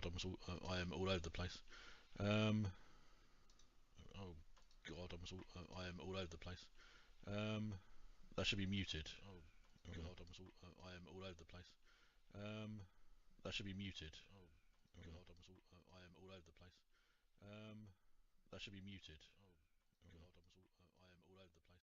God, I am all over the place. Oh God, I am all over the place. That should be muted. Oh God, I am all over the place. That should be muted. Oh God, I am all over the place. That should be muted. Oh God, I am all over the place.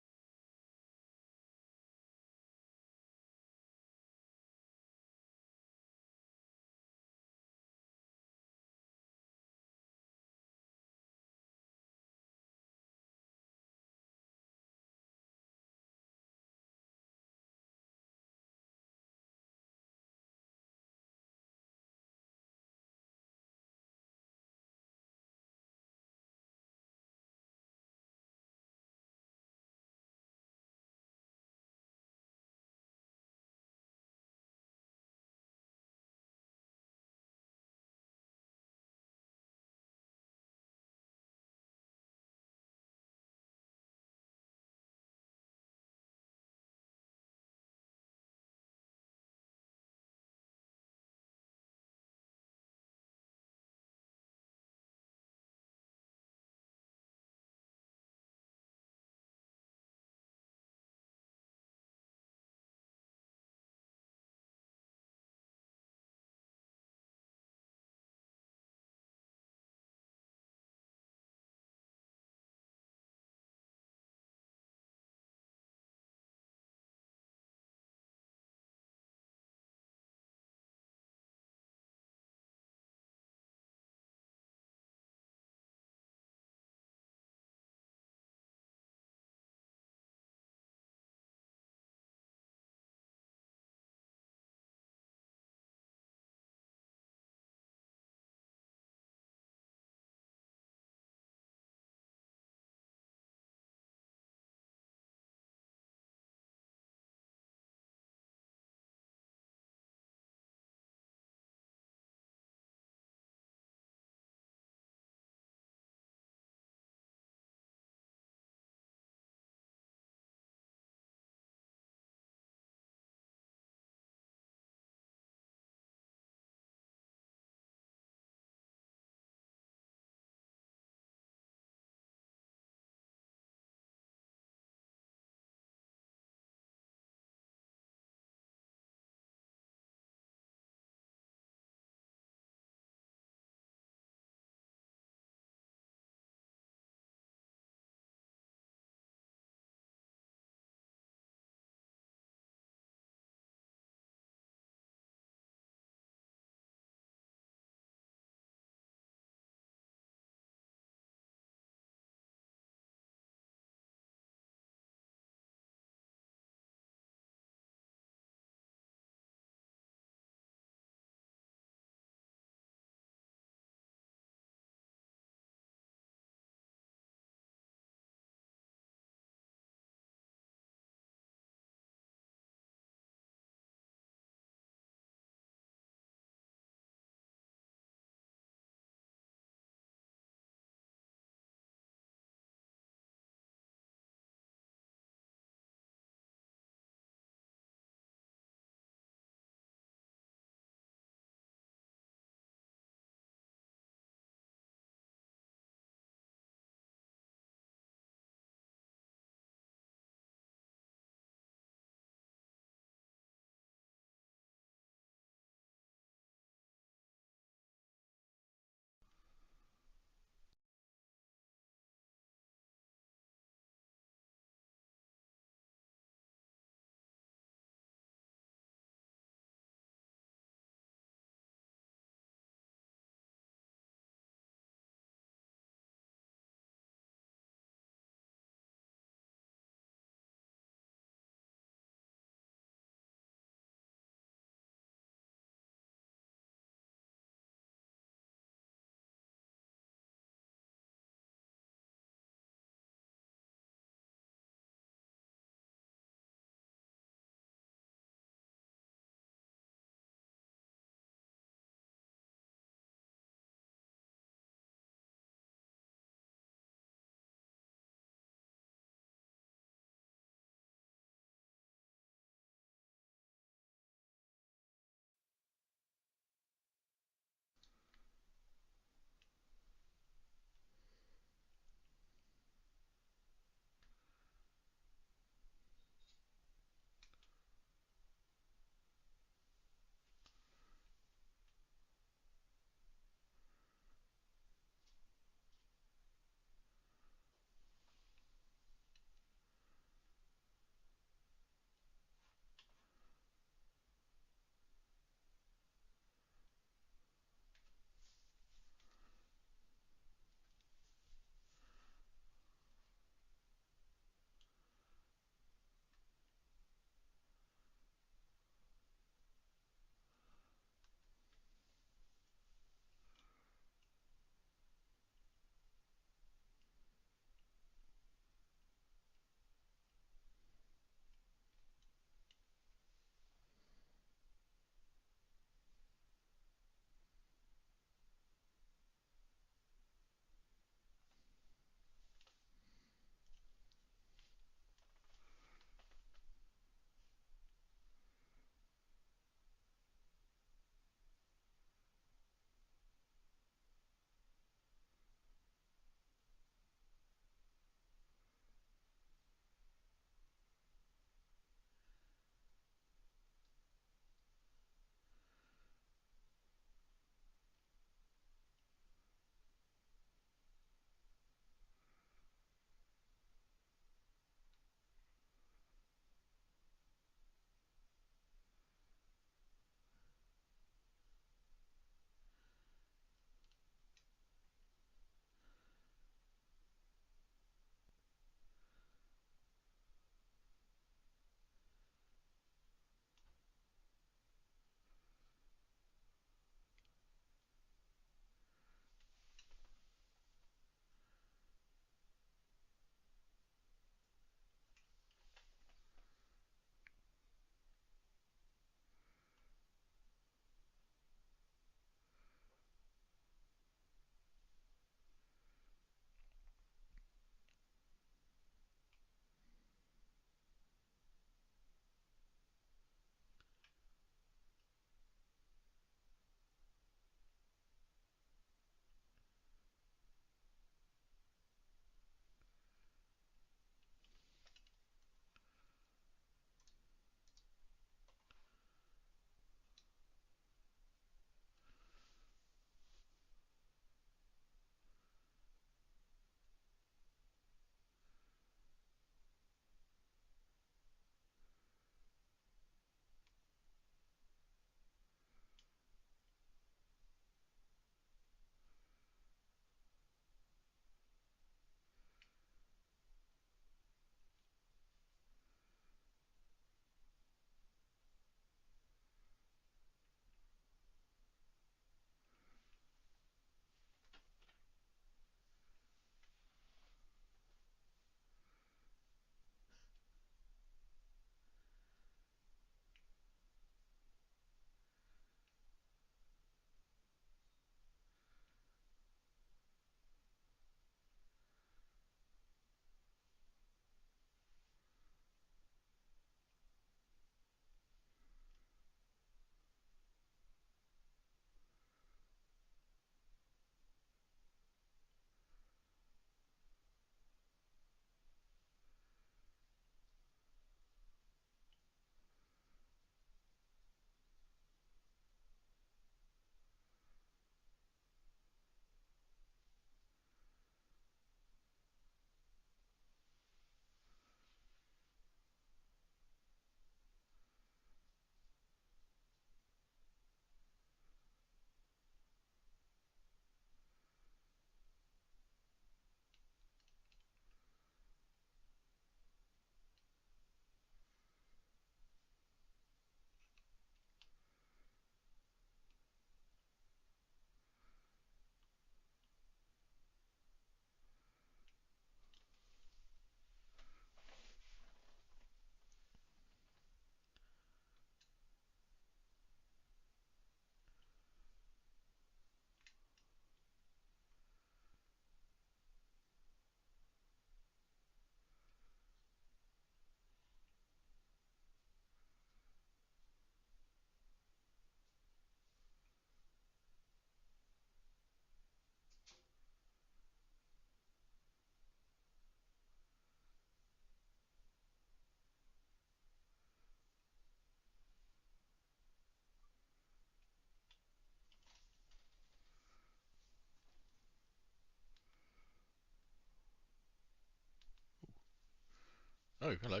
Oh, hello.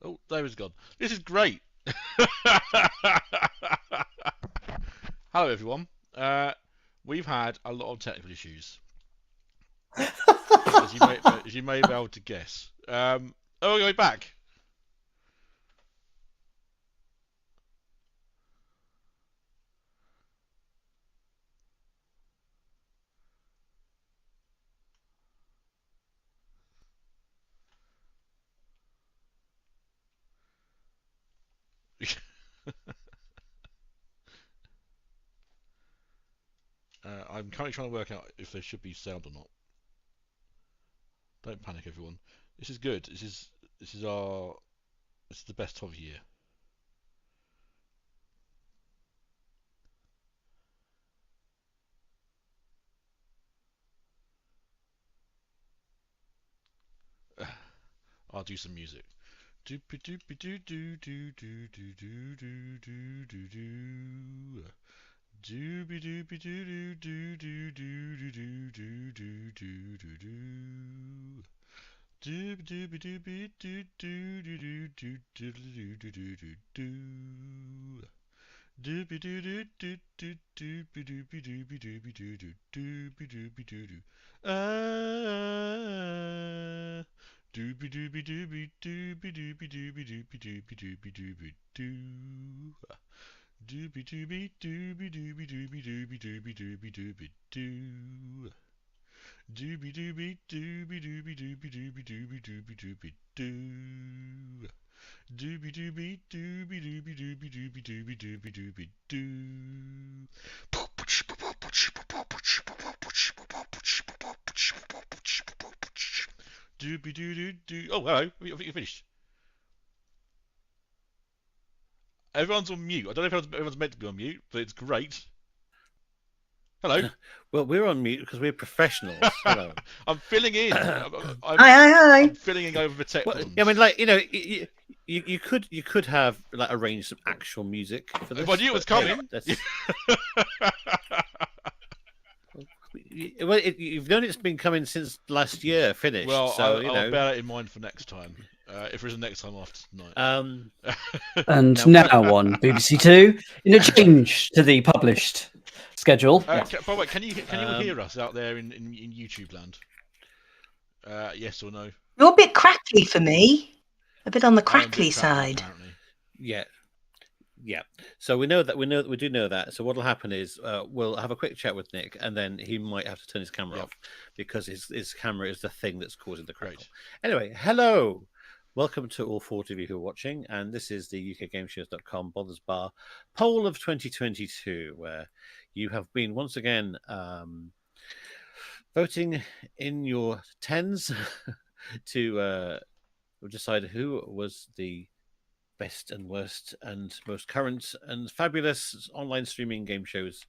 Oh, David's gone. This is great. Hello, everyone. We've had a lot of technical issues, as you may be able to guess. Oh, we're back. I'm currently trying to work out if there should be sound or not. Don't panic, everyone. This is good. This is the best time of year. I'll do some music. Doopy doopy doo doo doo doo doo doo doo doo doo doo. Doopy doopy doo doo doo doo doo doo doo doo doo doo doo. Doopy doopy doopy doo doo doo doo doo doo doo doo doo doo. Doopy doo doo doo doo doopy doopy doopy doopy doo doo doopy doopy doo doo. Ah. Doopy doopy doopy doopy doopy doopy doopy doopy doopy doopy doo. Doopy doopy doopy doopy doopy doopy doopy doopy doopy doo. Doopy doopy doopy doopy doopy doopy doopy doopy doopy doo. Doopy doopy doopy doopy doopy doopy doopy doopy doopy doo. Doopy doo doo doo. Oh, hello. I think you finished. Everyone's on mute. I don't know if everyone's meant to be on mute, but it's great. Hello. Well, we're on mute because we're professionals. Hello. I'm filling in. Hi. I'm filling in over the tech problems. I mean, like, you could have like arranged some actual music for this. If I knew it was coming. Well, you've known it's been coming since last year finished. Well, so I'll bear that in mind for next time. If there is a next time after tonight. And now on BBC Two, in a change to the published schedule. By the way, can you hear us out there in YouTube land? Yes or no? You're a bit crackly for me. A bit on the crackly side. Apparently. Yeah. So we do know that. So what'll happen is we'll have a quick chat with Nick, and then he might have to turn his camera off because his camera is the thing that's causing the crackle. Right. Anyway, hello. Welcome to all 40 of you who are watching, and this is the UKGameshows.com Bothers Bar poll of 2022, where you have been once again voting in your tens to decide who was the best and worst and most current and fabulous online streaming game shows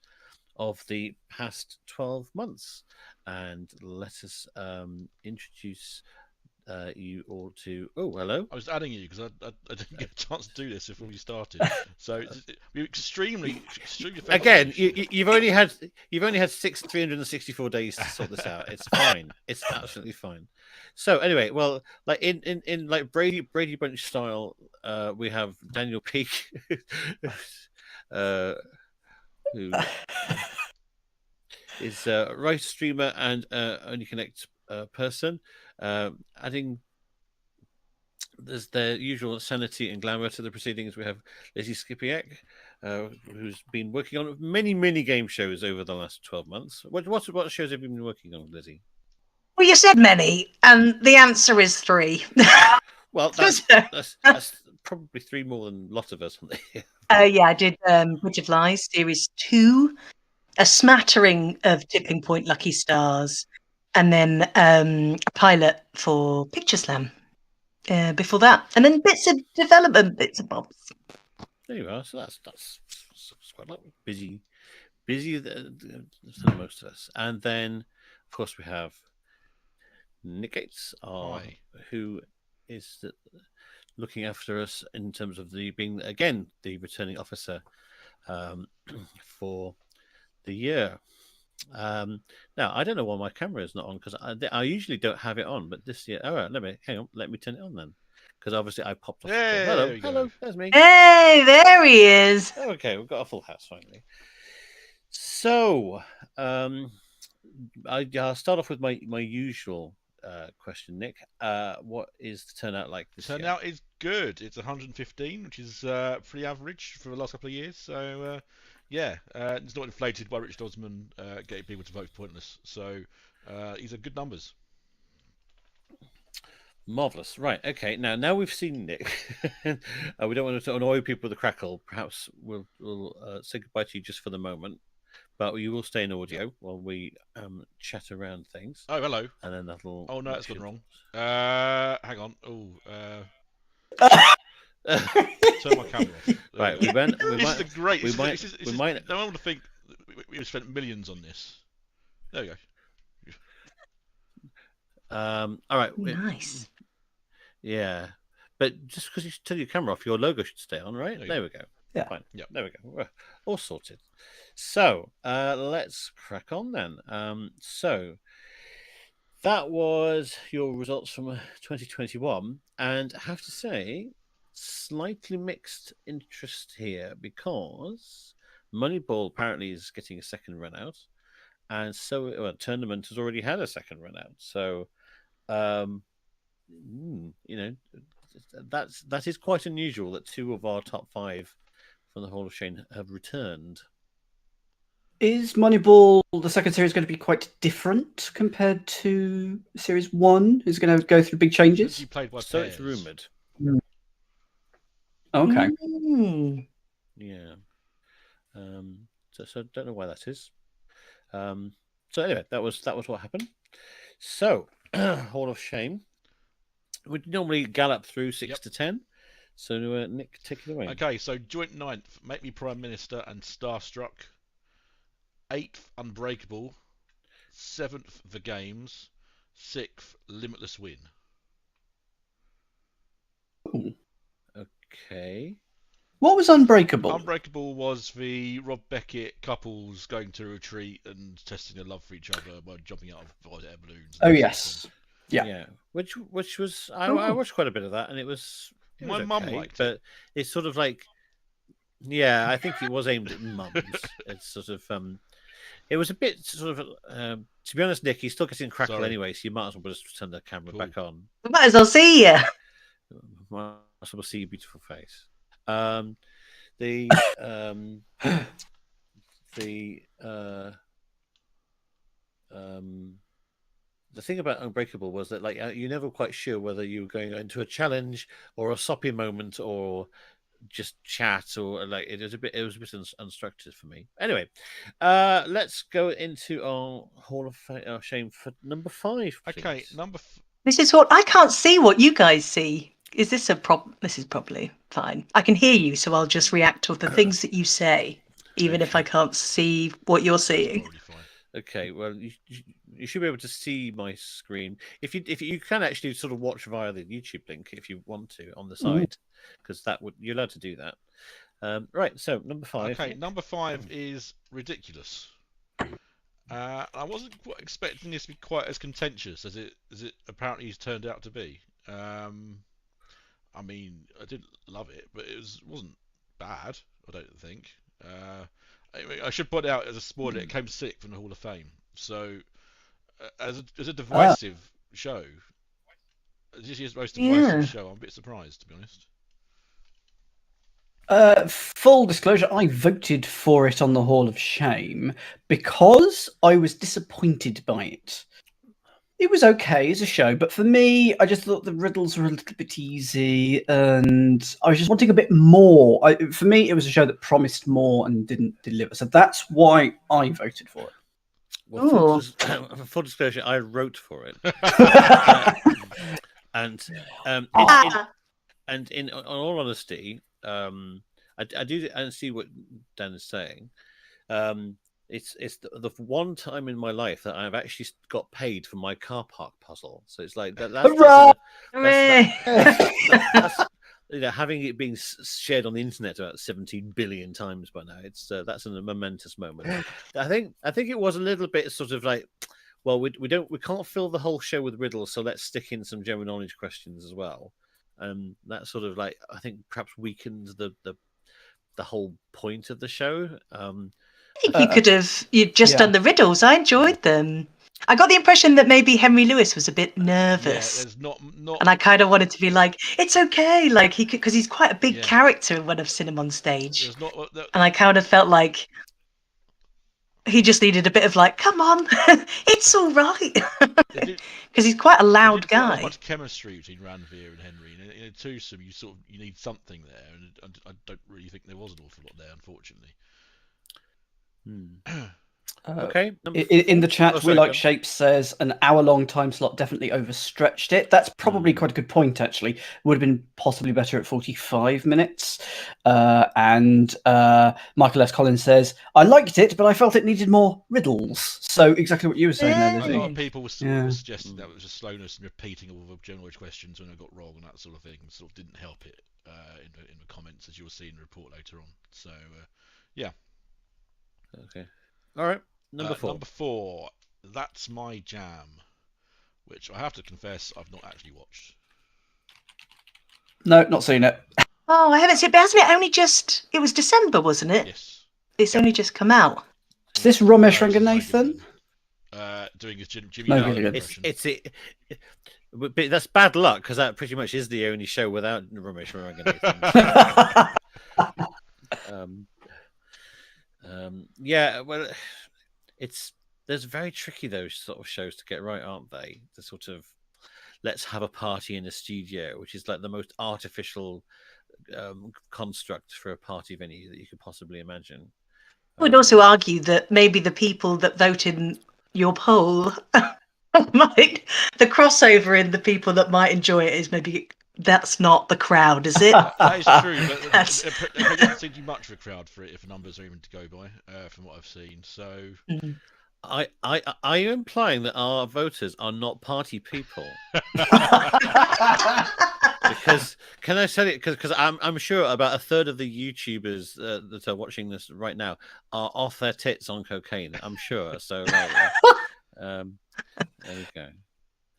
of the past 12 months. And let us introduce you all to... Oh, hello. I was adding you because I didn't get a chance to do this before we started. So we're extremely again. You've only had 364 days to sort this out. It's fine. It's absolutely fine. So anyway, well, like in like Brady Bunch style, we have Daniel Peake, who is a writer, streamer, and Only Connect person. Adding there's the usual sanity and glamour to the proceedings. We have Lizzie Skipiak, who's been working on many game shows over the last 12 months. What shows have you been working on, Lizzie? Well, you said many, and the answer is 3. Well, that's probably 3 more than a lot of us. Yeah, I did Bridge of Lies Series 2, a smattering of Tipping Point Lucky Stars, and then a pilot for Picture Slam before that, and then bits of development, bits and bobs. There you are. So that's quite like busy than most of us. And then, of course, we have Nick Gates, who is looking after us in terms of being again the returning officer for the year. Now I don't know why my camera is not on because I usually don't have it on, but this year. All right, let me turn it on then, because obviously I popped off. Yeah, Hello, there we go. hello, there's me. Hey, there he is. Okay, we've got a full house finally. So, I'll start off with my usual question, Nick. What is the turnout like this year? Turnout is good. It's 115, which is pretty average for the last couple of years. So yeah, it's not inflated by Richard Osman getting people to vote pointless. So these are good numbers. Marvelous. Right. Okay. Now we've seen Nick. We don't want to annoy people with the crackle. Perhaps we'll say goodbye to you just for the moment, but you will stay in audio while we chat around things. Oh, hello. And then that'll. Oh no, it's gone wrong. Hang on. Oh. Turn my camera off. Right. This is great. We might. No one would think we spent millions on this. There we go. All right. Nice. Yeah, but just because you turn your camera off, your logo should stay on, right? There we go. Yeah. Fine. Yeah. There we go. We're all sorted. So let's crack on then. So that was your results from 2021, and I have to say, slightly mixed interest here because Moneyball apparently is getting a second run out, and so Tournament has already had a second run out. So. That is quite unusual that two of our top 5 from the Hall of Shame have returned. Is Moneyball, the second series, going to be quite different compared to Series 1? Is it going to go through big changes? You played by so pairs. It's rumoured. Okay. Yeah. So don't know why that is. So anyway, that was what happened. So Hall of Shame. We'd normally gallop through 6 to 10. So Nick, take it away. Okay, so joint 9th, Make Me Prime Minister and Starstruck. 8th, Unbreakable. 7th, The Games. 6th, Limitless Win. Ooh. Okay. What was Unbreakable? Unbreakable was the Rob Beckett couples going to a retreat and testing their love for each other by jumping out of air balloons. Oh yes. Yeah. Which was I watched quite a bit of that, and it was my mum liked it, but it's sort of like I think it was aimed at mums. It's sort of it was a bit sort of to be honest, Nick, he's still getting crackle anyway, so you might as well just turn the camera back on. Might as well see you. Might as well see your beautiful face. The thing about Unbreakable was that you're never quite sure whether you were going into a challenge or a soppy moment or just chat, or it was a bit unstructured for me. Anyway, let's go into our Hall of Shame for number 5. Please. Okay, This is what I can't see. What you guys see. Is this a problem? This is probably fine. I can hear you, so I'll just react to the things that you say, even if I can't see what you're seeing. Okay, well, you should be able to see my screen. If you can actually sort of watch via the YouTube link if you want to on the side, because you're allowed to do that. Right, so number 5. Okay, number 5 is Ridiculous. I wasn't expecting this to be quite as contentious as it apparently has turned out to be. I mean, I didn't love it, but it wasn't bad, I don't think. I should point out as a spoiler, it came 6th in the Hall of Fame. So, as a divisive show, this year's most divisive show, I'm a bit surprised, to be honest. Full disclosure, I voted for it on the Hall of Shame because I was disappointed by it. It was okay as a show, but for me, I just thought the riddles were a little bit easy, and I was just wanting a bit more. For me, it was a show that promised more and didn't deliver, so that's why I voted for it. Well, full disclosure, I wrote for it, and in all honesty, I do see what Dan is saying. It's the one time in my life that I've actually got paid for my car park puzzle. So it's like that's having it being shared on the internet about 17 billion times by now, it's that's a momentous moment. I think it was a little bit sort of like, well, we can't fill the whole show with riddles, so let's stick in some general knowledge questions as well. That sort of like, I think perhaps weakened the whole point of the show. I think you'd just done the riddles. I enjoyed them. I got the impression that maybe Henry Lewis was a bit nervous. Yeah, there's not, and I kind of wanted to be like, it's okay, like he could, because he's quite a big character when I've seen him on stage. And I kind of felt like he just needed a bit of like, come on, it's all right, because he's quite a loud guy. There's not much chemistry between Ranveer and Henry. In a twosome, you need something there, and I don't really think there was an awful lot there, unfortunately. Okay. In the chat, We Like Shapes says an hour-long time slot definitely overstretched it. That's probably quite a good point, actually. Would have been possibly better at 45 minutes. And Michael S. Collins says, I liked it, but I felt it needed more riddles. So exactly what you were saying there, Lizzie. A lot of people were suggesting that it was just slowness and repeating all the general questions when I got wrong and that sort of thing. Sort of didn't help it in the comments, as you'll see in the report later on. So, yeah. Okay. All right. Number 4. That's My Jam, which I have to confess I've not actually watched. No, not seen it. Oh, I haven't seen it. But hasn't it only just... It was December, wasn't it? Yes. It's only just come out. Is this Ramesh Ranganathan? Doing his Jimmy Gilligan impression. But that's bad luck, because that pretty much is the only show without Ramesh Ranganathan. Yeah, well, there's very tricky, those sort of shows to get right, aren't they? The sort of let's have a party in a studio, which is like the most artificial construct for a party venue that you could possibly imagine. I would also argue that maybe the people that vote in your poll the crossover in the people that might enjoy it is maybe that's not the crowd, is it? That is true, but there doesn't seem to be much of a crowd for it if numbers are even to go by, from what I've seen. So, are you implying that our voters are not party people? Because can I say it? Because I'm sure about a third of the YouTubers that are watching this right now are off their tits on cocaine. I'm sure. So, there we go.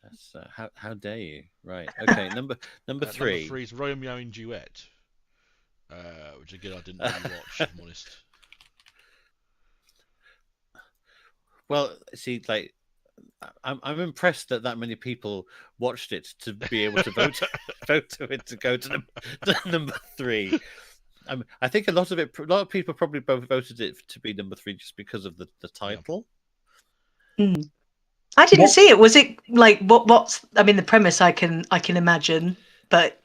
That's how dare you? Right. Okay. Number 3. Number 3 is Romeo and Duet, which again I didn't really watch, if I'm honest. Well, see, like, I'm impressed that many people watched it to be able to vote to it to go to number 3. I think a lot of people probably both voted it to be number 3 just because of the title. Yeah. I didn't see it. Was it like what's? I mean, the premise I can imagine, but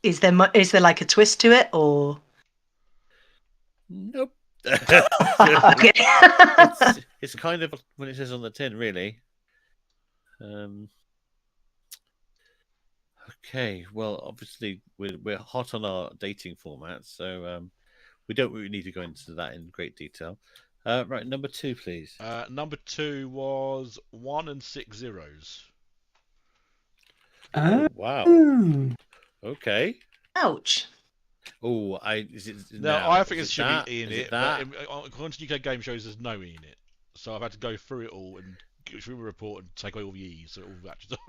is there like a twist to it or? Nope. Okay. it's kind of when it says on the tin, really. Okay, well, obviously we're hot on our dating format, so we don't really need to go into that in great detail. Right, number 2, please. Number 2 was 1 and 6 zeros. Oh, wow. Okay. Ouch. Oh, is it? No, I think it should be in it. But according to UKGameshows, there's no E in it. So I've had to go through it all and go through the report and take away all the E's, so it all matches up.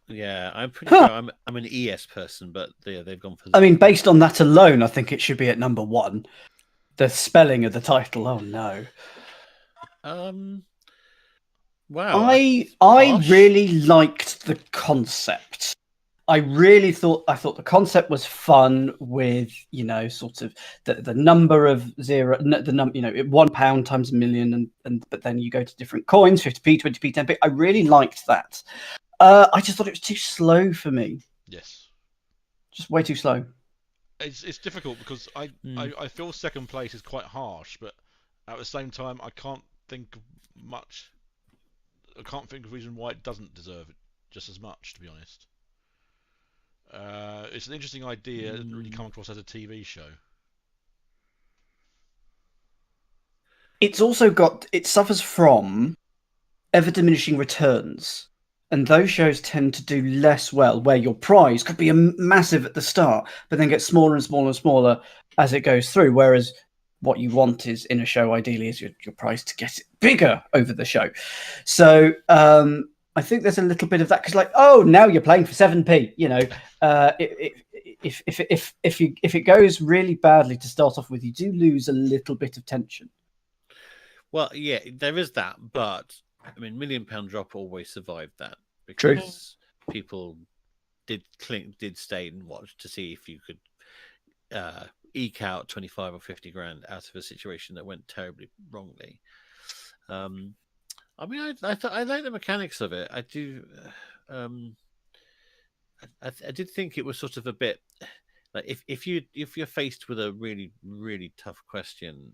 Yeah, I'm pretty sure I'm an ES person, but they've gone for. I mean, based on that alone, I think it should be at number 1. The spelling of the title. Oh no. Wow. I really liked the concept. I thought the concept was fun with, sort of the number of zero, the number, £1 times a million, but then you go to different coins, 50p, 20p, 10p. I really liked that. I just thought it was too slow for me. Yes. Just way too slow. It's difficult because I feel second place is quite harsh, but at the same time I can't think of much. I can't think of a reason why it doesn't deserve it just as much, to be honest. It's an interesting idea. It didn't really come across as a TV show. It's also it suffers from ever diminishing returns. And those shows tend to do less well, where your prize could be massive at the start, but then get smaller and smaller and smaller as it goes through. Whereas what you want is in a show, ideally, is your prize to get it bigger over the show. So I think there's a little bit of that because, like, oh, now you're playing for 7p. You know, if it goes really badly to start off with, you do lose a little bit of tension. Well, yeah, there is that, but I mean, £1 Million Drop always survived that True. because people did stay and watch to see if you could eke out 25 or 50 grand out of a situation that went terribly wrongly. I mean, I like the mechanics of it. I do. I did think it was sort of a bit like if you're faced with a really, really tough question,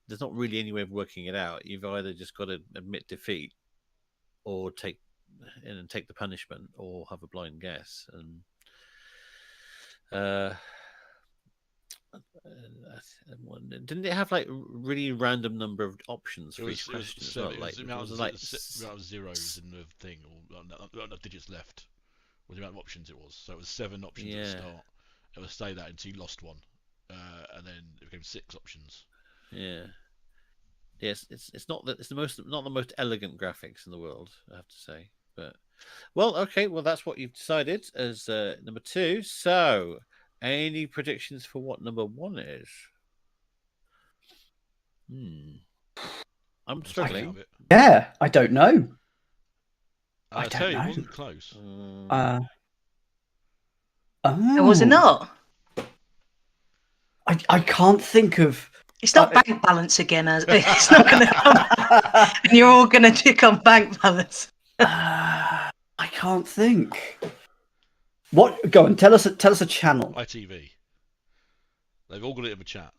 there's not really any way of working it out. You've either just got to admit defeat, or take the punishment, or have a blind guess. And didn't it have like really random number of options for each question as well? Like it was like zeros in the thing, or no digits left. Was the amount of options it was. So it was 7 options at the start. It would stay that until you lost one, and then it became 6 options. Yeah. Yes, it's not the most elegant graphics in the world, I have to say. But well, okay, well that's what you've decided as number 2. So, any predictions for what number 1 is? I'm struggling. Yeah, I don't know. I tell you, it wasn't close. Was it not? I can't think of. It's not bank balance again. It's not going to come. And you're all going to tick on bank balance. I can't think. What? Go on. Tell us a channel. ITV. They've all got it in the chat.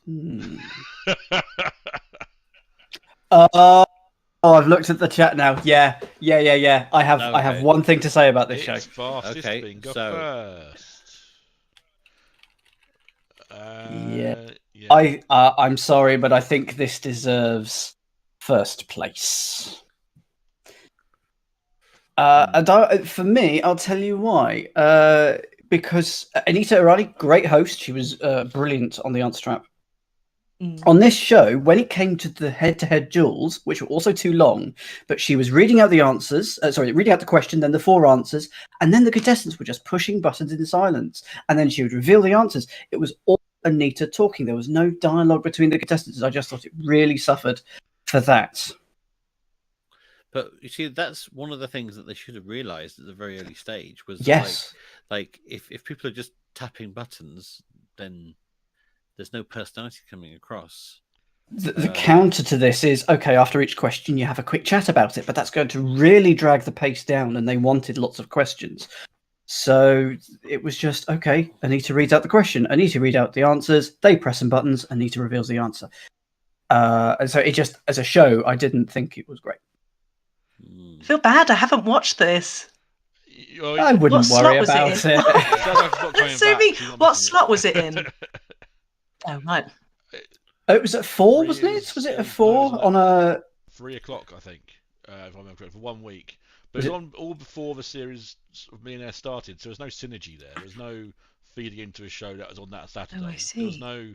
Oh, I've looked at the chat now. Yeah. I have one thing to say about this show. Fastest finger first. I'm sorry, but I think this deserves first place. And for me, I'll tell you why. Because Anita Arani, great host, she was brilliant on the answer trap. On this show, when it came to the head-to-head duels, which were also too long, but she was reading out the answers, reading out the question, then the 4 answers, and then the contestants were just pushing buttons in silence, and then she would reveal the answers. It was all Anita talking. There was no dialogue between the contestants. I just thought it really suffered for that. But you see, that's one of the things that they should have realised at the very early stage was like if people are just tapping buttons, then there's no personality coming across. The counter to this is, okay, after each question you have a quick chat about it, but that's going to really drag the pace down, and they wanted lots of questions. So it was just, okay, Anita reads out the question, Anita reads out the answers, they press some buttons, Anita reveals the answer. And so it just, as a show, I didn't think it was great. I feel bad, I haven't watched this. I wouldn't worry about it. What slot was it in? Oh, right. It was at 4, wasn't it? Was it at 4 on a 3 o'clock? I think, if I remember correctly, for 1 week. But it was on all before the series of Millionaire started, so there was no synergy there. There was no feeding into a show that was on that Saturday. Oh, I see. There was no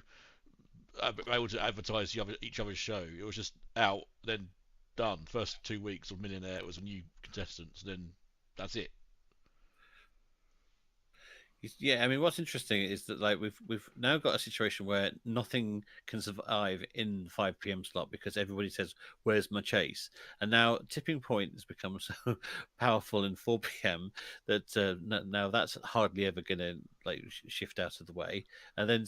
able to advertise each other's show. It was just out, then done. First 2 weeks of Millionaire, it was a new contestants, then that's it. Yeah, I mean, what's interesting is that like we've now got a situation where nothing can survive in the 5 p.m. slot because everybody says, "Where's my chase?" And now tipping point has become so powerful in 4 p.m. that now that's hardly ever going to like shift out of the way. And then,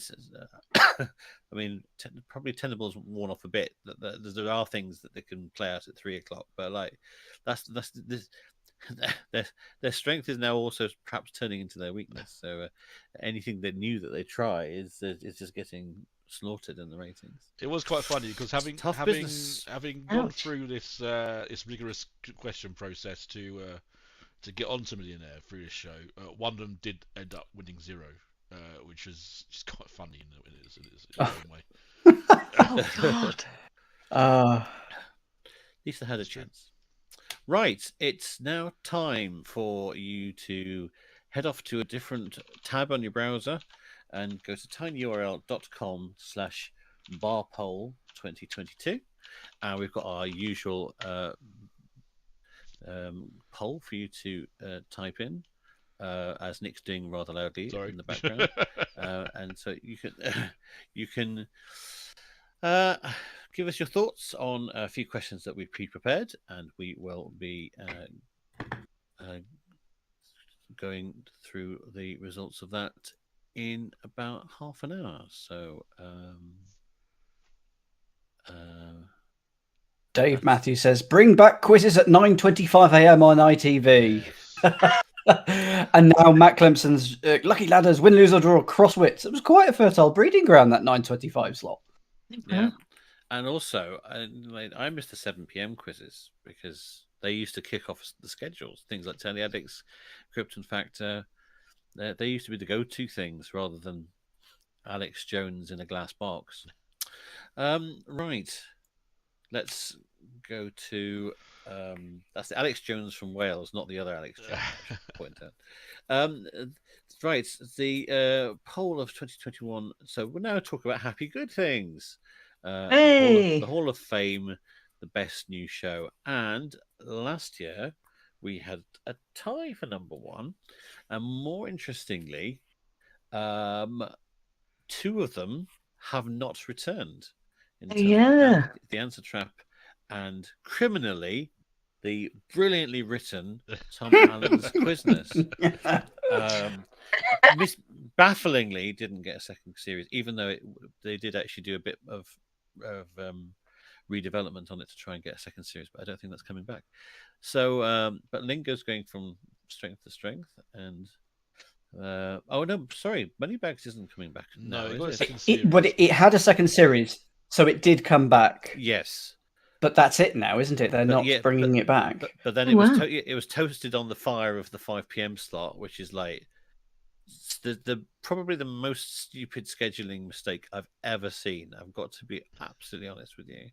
I mean, probably Tenable's worn off a bit. That there are things that they can play out at 3 o'clock, but like that's this. Their strength is now also perhaps turning into their weakness. So anything that new that they try is just getting slaughtered in the ratings. It was quite funny because having gone through this rigorous question process to get onto Millionaire through this show, one of them did end up winning 0, which is just quite funny in its own way. Oh God! At least they had a chance. Right, it's now time for you to head off to a different tab on your browser and go to tinyurl.com/barpoll2022. And we've got our usual poll for you to type in, as Nick's doing rather loudly in the background. And so you can give us your thoughts on a few questions that we've pre-prepared, and we will be going through the results of that in about half an hour. So Dave Matthews says, bring back quizzes at 9:25 a.m. on ITV. Yes. And now Matt Clemson's Lucky Ladders, win, lose or draw, crosswits. It was quite a fertile breeding ground, that 9:25 slot. Yeah. And also, I missed the 7 p.m. quizzes because they used to kick off the schedules. Things like Teleaddicts, Krypton Factor. They used to be the go-to things rather than Alex Jones in a glass box. Right. Let's go to... that's the Alex Jones from Wales, not the other Alex Jones, I should point out. Right. The poll of 2021. So we'll now talk about happy good things. The Hall of Fame, the best new show. And last year we had a tie for number one, and more interestingly, two of them have not returned in terms of the Answer Trap and criminally the brilliantly written Tom Allen's Quizness. Bafflingly didn't get a second series, even though they did actually do a bit of redevelopment on it to try and get a second series, but I don't think that's coming back. So, but Lingo's going from strength to strength, and oh no, sorry, Moneybags isn't coming back. No, it had a second series, so it did come back. Yes, but that's it now, isn't it? They're not bringing it back. But then it was toasted on the fire of the 5 p.m. slot, which is like the probably the most stupid scheduling mistake I've ever seen. I've got to be absolutely honest with you.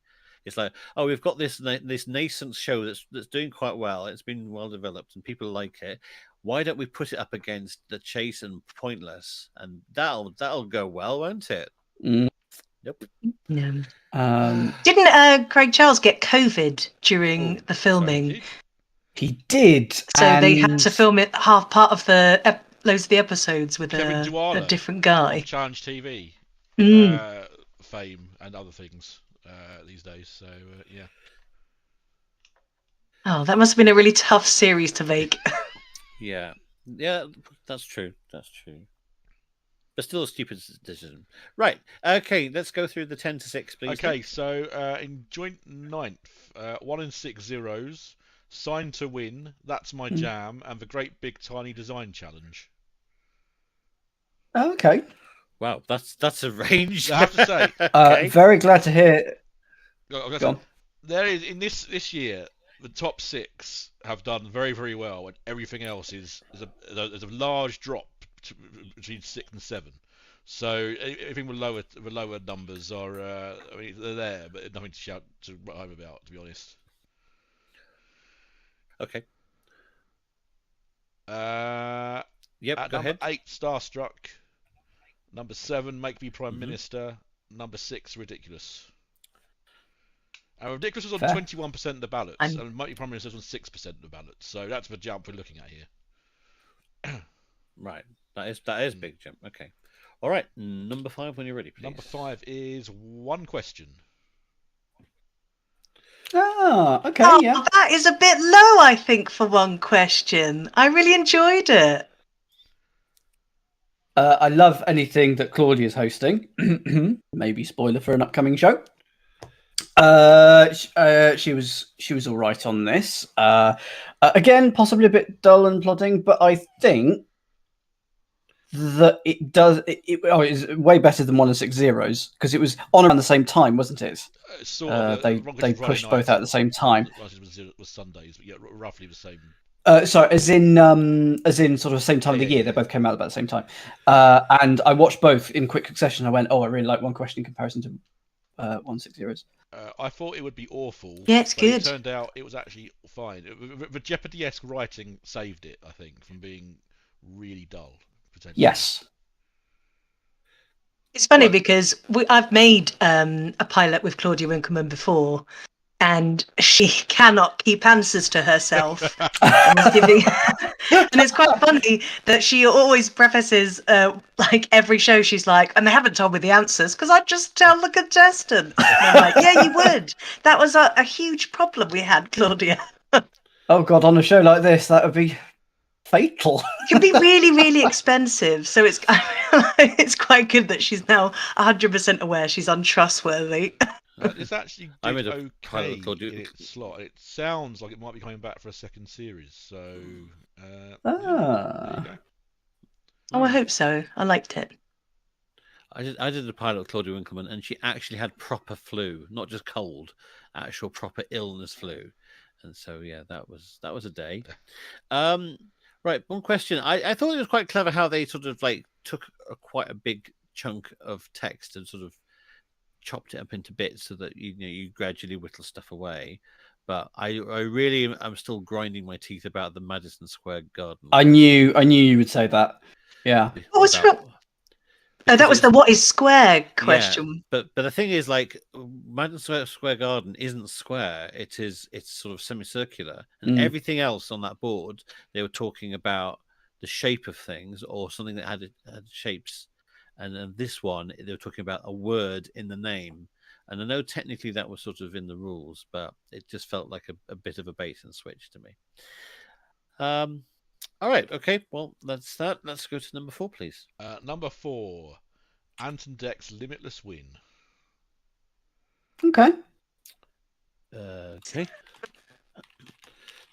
It's like, oh, we've got this nascent show that's doing quite well. It's been well developed and people like it. Why don't we put it up against The Chase and Pointless, and that'll go well, won't it? Nope. No. Didn't Craig Charles get COVID during the filming? He did. So they had to film it half part of the loads of the episodes with a different guy. Challenge TV fame and other things these days. So yeah. Oh, that must have been a really tough series to make. Yeah, that's true. That's true. But still a stupid decision. Right. Okay, let's go through the 10 to 6, please. Okay, so in joint ninth, 1 in 6 zeros, Sign to Win, That's My Jam, and the Great Big Tiny Design Challenge. Oh, okay. Wow, that's a range. I have to say. Okay. Very glad to hear. Go on. There is in this year, the top 6 have done very, very well, and everything else there's a large drop between 6 and 7. So anything with lower numbers are I mean they're there, but nothing to shout to home about, to be honest. Okay. Yep. Go ahead. 8, Starstruck. Number 7, Make Me Prime Minister. Number 6, Ridiculous. And Ridiculous was on 21% of the ballots, and Make Me Prime Minister was on 6% of the ballots. So that's the jump we're looking at here. Right. That is a big jump. Okay. All right. Number 5 when you're ready, please. Number 5 is One Question. Ah, okay. Yeah. That is a bit low, I think, for One Question. I really enjoyed it. I love anything that Claudia's hosting. Maybe spoiler for an upcoming show. She was all right on this. Again, possibly a bit dull and plodding, but I think that it does. It's way better than 1 in 6 zeros because it was on around the same time, wasn't it? They pushed both out at the same time. Was Sundays, but yeah, roughly the same. Sorry, as in sort of same time of the year. They both came out about the same time. And I watched both in quick succession. I went, oh, I really like One Question in comparison to 160s. I thought it would be awful. Yeah, it's but good. It turned out it was actually fine. The Jeopardy-esque writing saved it, I think, from being really dull. Potentially. Yes. It's funny Well- because I've made a pilot with Claudia Winkleman before, and she cannot keep answers to herself. And it's quite funny that she always prefaces like every show. She's like, and they haven't told me the answers because I'd just tell the contestant. And I'm like, yeah, you would. That was a huge problem we had, Claudia. Oh God, on a show like this, that would be fatal. It can be really, really expensive. So it's it's quite good that she's now 100% aware she's untrustworthy. It's actually I did made a okay pilot with Claudia. in its slot. It sounds like it might be coming back for a second series. So, there you go. Oh, I hope so. I liked it. I did a pilot with Claudia Winkleman, and she actually had proper flu, not just cold, actual proper illness flu. And so yeah, that was a day. Right, one question. I thought it was quite clever how they sort of like took quite a big chunk of text and sort of chopped it up into bits so that you gradually whittle stuff away. But I really am still grinding my teeth about the Madison Square Garden. I knew you would say that. Yeah. What was wrong? Oh, that was the what is square question. Yeah, but the thing is, like, Madison Square Garden isn't square. It's sort of semicircular, and everything else on that board, they were talking about the shape of things or something that had shapes. And then this one, they were talking about a word in the name. And I know technically that was sort of in the rules, but it just felt like a bit of a bait and switch to me. All right, okay. Well, that's that. Let's go to number 4, please. Number 4, Ant and Dec's Limitless Win. Okay. Okay.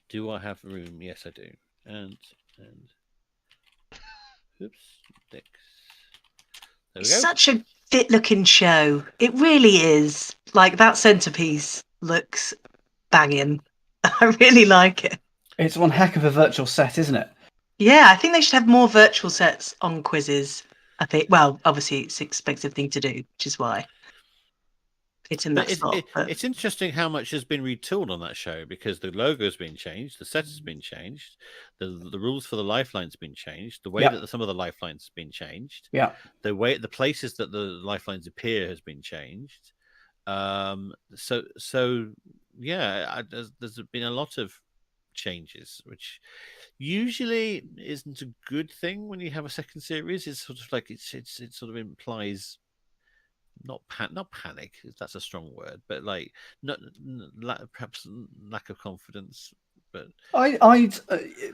Do I have room? Yes, I do. And oops, Dex. There we It's go. such a fit-looking show. It really is. Like that centerpiece looks banging. I really like it. It's one heck of a virtual set, isn't it? Yeah, I think they should have more virtual sets on quizzes. I think. Well, obviously it's an expensive thing to do, which is why it's in that slot. It's interesting how much has been retooled on that show because the logo's been changed, the set has been changed, the rules for the lifeline's been changed, the way that some of the lifelines have been changed, the places that the lifelines appear has been changed. So yeah, there's been a lot of changes, which usually isn't a good thing when you have a second series. It's sort of like it sort of implies not panic, that's a strong word, but like perhaps lack of confidence. But I'd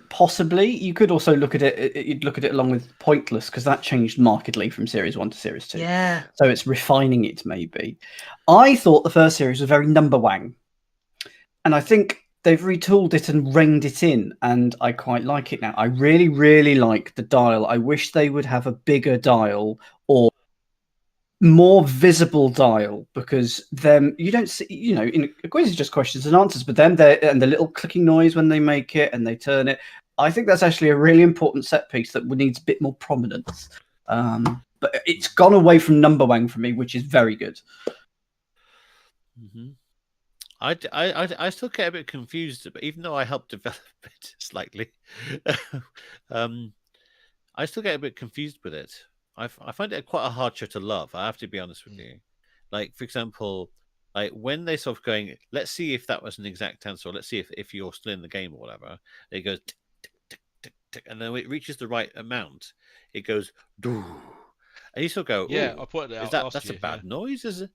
possibly, you could also look at it. You'd look at it along with Pointless because that changed markedly from series 1 to series 2. Yeah. So it's refining it maybe. I thought the first series was very number wang, and I think they've retooled it and reined it in, and I quite like it now. I really, really like the dial. I wish they would have a bigger dial or more visible dial, because then you don't see, in a quiz is just questions and answers, but then and the little clicking noise when they make it and they turn it. I think that's actually a really important set piece that needs a bit more prominence. But it's gone away from number wang for me, which is very good. Mm-hmm. I still get a bit confused, but even though I helped develop it slightly, I still get a bit confused with it. I find it quite a hard show to love. I have to be honest with you. Like, for example, like when they sort of going, let's see if that was an exact answer, or let's see if you're still in the game or whatever. It goes tick, tick, tick, tick, tick, and then when it reaches the right amount, it goes doo, and you sort of go, yeah, I pointed it out. That's a bad noise, is it?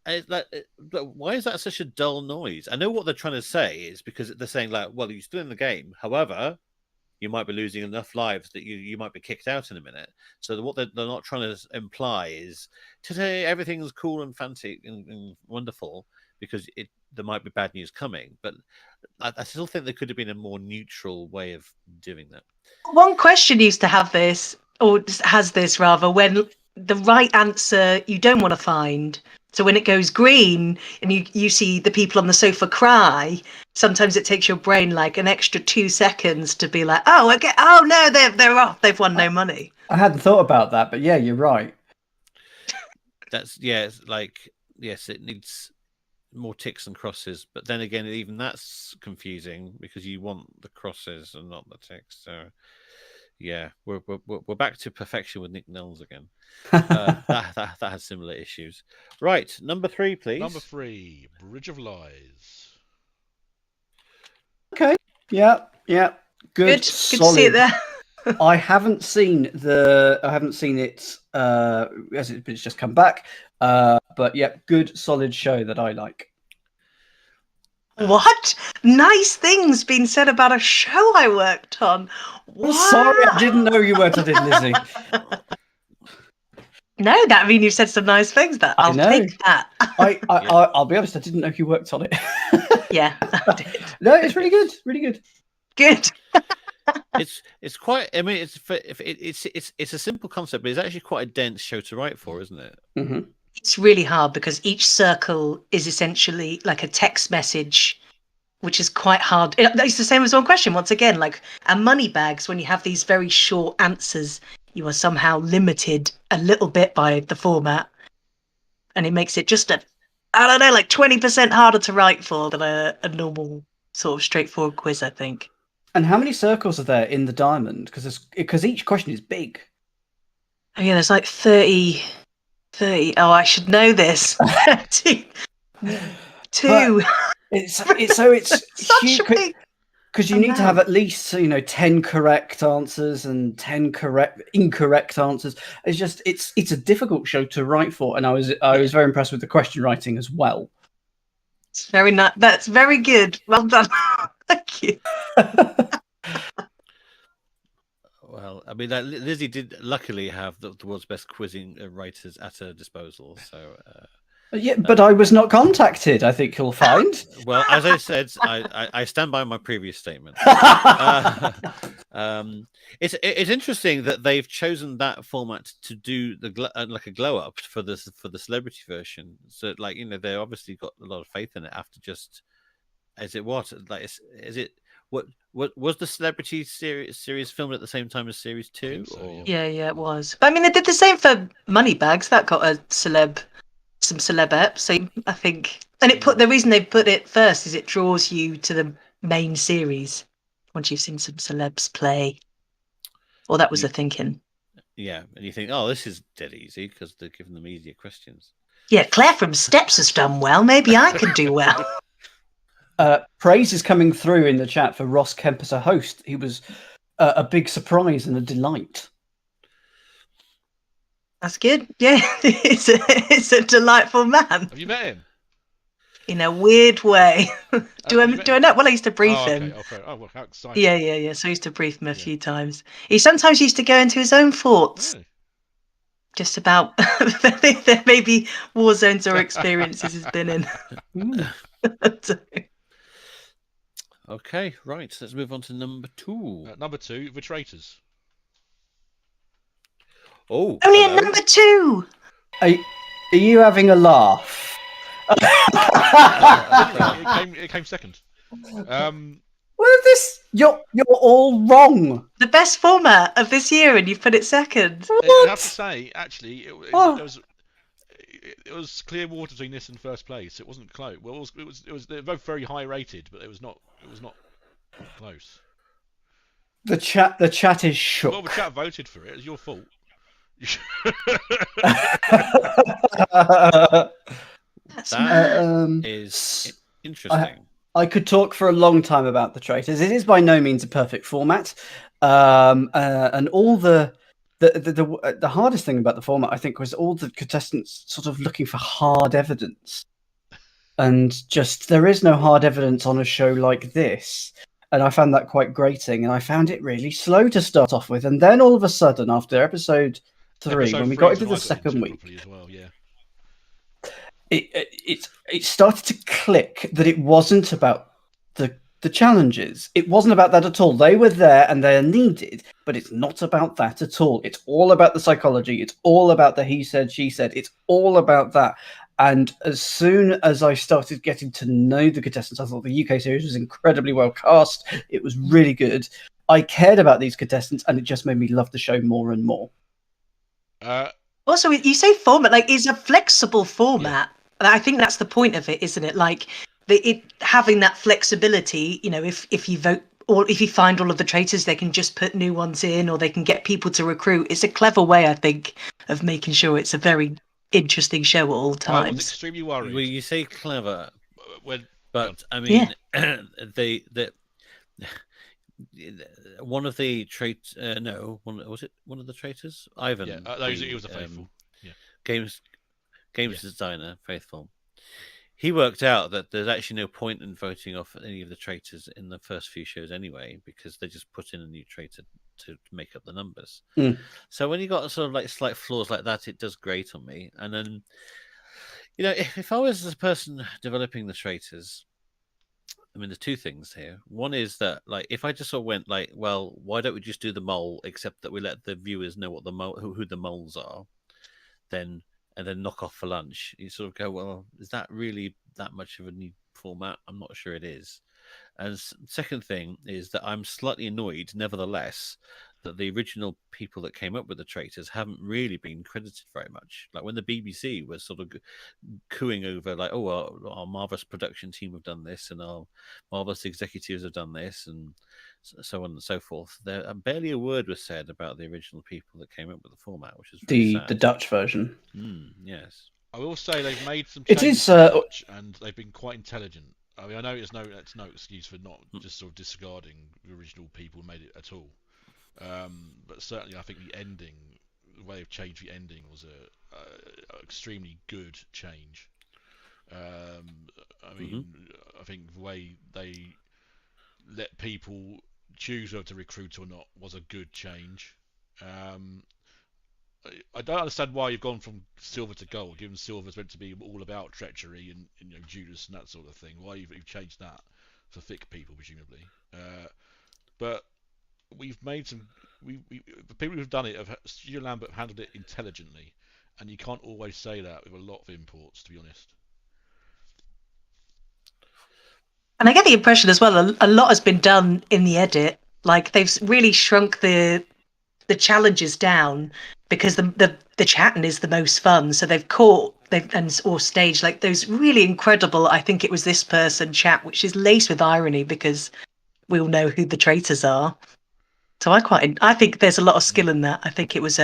It's like, why is that such a dull noise? I know what they're trying to say is because they're saying like, well, you're still in the game. However, you might be losing enough lives that you might be kicked out in a minute. So what they're not trying to imply is today everything's cool and fancy and wonderful because there might be bad news coming. But I still think there could have been a more neutral way of doing that. One question used to have this, or has this rather, when the right answer you don't want to find. So when it goes green and you see the people on the sofa cry, sometimes it takes your brain like an extra 2 seconds to be like, oh, okay, oh no, they're off, they've won no money. I hadn't thought about that, but yeah, you're right. It's like yes, it needs more ticks and crosses. But then again, even that's confusing because you want the crosses and not the ticks. So yeah, we're back to perfection with Nick Nels again. That has similar issues. Right, number 3, please. Number 3, Bridge of Lies. Okay. Yeah. Good. Good Solid. to see it there. I haven't seen it as it's just come back. But yeah, good solid show that I like. What? Nice things being said about a show I worked on. I'm sorry, I didn't know you worked on it, Lizzie. No, that means you've said some nice things. That I'll take that. I'll be honest, I didn't know you worked on it. Yeah, I did. No, it's really good. Really good. Good. It's quite. I mean, it's a simple concept, but it's actually quite a dense show to write for, isn't it? Mm-hmm. It's really hard because each circle is essentially like a text message, which is quite hard. It's the same as one question once again. Like, and money bags, when you have these very short answers, you are somehow limited a little bit by the format, and it makes it just like 20% harder to write for than a normal sort of straightforward quiz, I think. And how many circles are there in the diamond? Because each question is big. Oh yeah, there's like 30. Oh, I should know this. 32. It's Such a big. Because you need to have at least 10 correct answers and 10 incorrect answers. It's a difficult show to write for, and I was very impressed with the question writing as well. It's very nice. That's very good. Well done. Thank you. Well, I mean, Lizzie did luckily have the world's best quizzing writers at her disposal. So, yeah, but I was not contacted. I think you'll find. Well, as I said, I stand by my previous statement. It's interesting that they've chosen that format to do like a glow up for the celebrity version. So, like, they obviously got a lot of faith in it after just. Is it what? Like, is it what was the celebrity series filmed at the same time as series 2? So, yeah, it was. But I mean, they did the same for Moneybags. That got some celeb eps. So I think, and the reason they put it first is it draws you to the main series once you've seen some celebs play. Or that was the thinking. Yeah, and you think, oh, this is dead easy because they're giving them easier questions. Yeah, Claire from Steps has done well. Maybe I could do well. Praise is coming through in the chat for Ross Kemp as a host. He was a big surprise and a delight. That's good. Yeah, it's a delightful man. Have you met him? In a weird way. Do I know? Well, I used to brief him. Okay. Oh, well, how exciting. Yeah. So I used to brief him a few times. He sometimes used to go into his own thoughts. Really? Just about there may be war zones or experiences he's been in. Okay, right. Let's move on to number 2. Number 2, The Traitors. Oh, only at number 2. Are you having a laugh? It came second. Well, you're all wrong. The best format of this year, and you put it second. I have to say, actually, it was clear water between this and first place. It wasn't close. Well, it was they're both very high rated, but it was not close. The chat is shook. Well, the chat voted for it. It's your fault. That is interesting. I could talk for a long time about The Traitors. It is by no means a perfect format, and all the hardest thing about the format, I think, was all the contestants sort of looking for hard evidence, and just there is no hard evidence on a show like this. And I found that quite grating, and I found it really slow to start off with, and then all of a sudden, after episode 3, when we got into the second week, as well, yeah. It started to click that it wasn't about the challenges. It wasn't about that at all. They were there and they are needed, but it's not about that at all. It's all about the psychology. It's all about the he said, she said. It's all about that. And as soon as I started getting to know the contestants, I thought the UK series was incredibly well cast. It was really good. I cared about these contestants, and it just made me love the show more and more. Also, you say format, like it's a flexible format. I think that's the point of it, isn't it? Like it having that flexibility. You know, if you vote or if you find all of the traitors, they can just put new ones in, or they can get people to recruit. It's a clever way, I think, of making sure it's a very interesting show at all times. I was extremely worried. Well, you say clever, when, but I mean, they one of the traits. No, was it one of the traitors? Ivan. Yeah, he was a faithful. Games designer, faithful. He worked out that there's actually no point in voting off any of the traitors in the first few shows anyway, because they just put in a new traitor to make up the numbers. So when you got sort of like slight flaws like that, it does grate on me. And then, you know, if I was the person developing the traitors, I mean, there's two things here. One is that, like, if I just sort of went like, well, why don't we just do the mole, except that we let the viewers know what the who the moles are, and then knock off for lunch. You sort of go, well, is that really that much of a new format? I'm not sure it is. And second thing is that I'm slightly annoyed, nevertheless, that the original people that came up with the traitors haven't really been credited very much. Like when the BBC was sort of cooing over, like, oh, well, our marvelous production team have done this, and our marvelous executives have done this, and so on and so forth. There barely a word was said about the original people that came up with the format, which is the Dutch version. Yes, I will say they've made some changes to Dutch, and they've been quite intelligent. I mean, I know it's no excuse for not just sort of discarding the original people who made it at all. But certainly, I think the ending, the way they've changed the ending, was a extremely good change. I mean, I think the way they let people choose whether to recruit or not was a good change. I don't understand why you've gone from silver to gold, given silver's meant to be all about treachery and Judas and that sort of thing. Why you've changed that for thick people, presumably. But we've made some. The people who've done it Studio Lambert have handled it intelligently, and you can't always say that with a lot of imports, to be honest. And I get the impression as well, a lot has been done in the edit. Like they've really shrunk the challenges down, because the chatting is the most fun. So they've or staged like those really incredible, I think it was this person chat, which is laced with irony because we all know who the traitors are. So I think there's a lot of skill in that. I think it was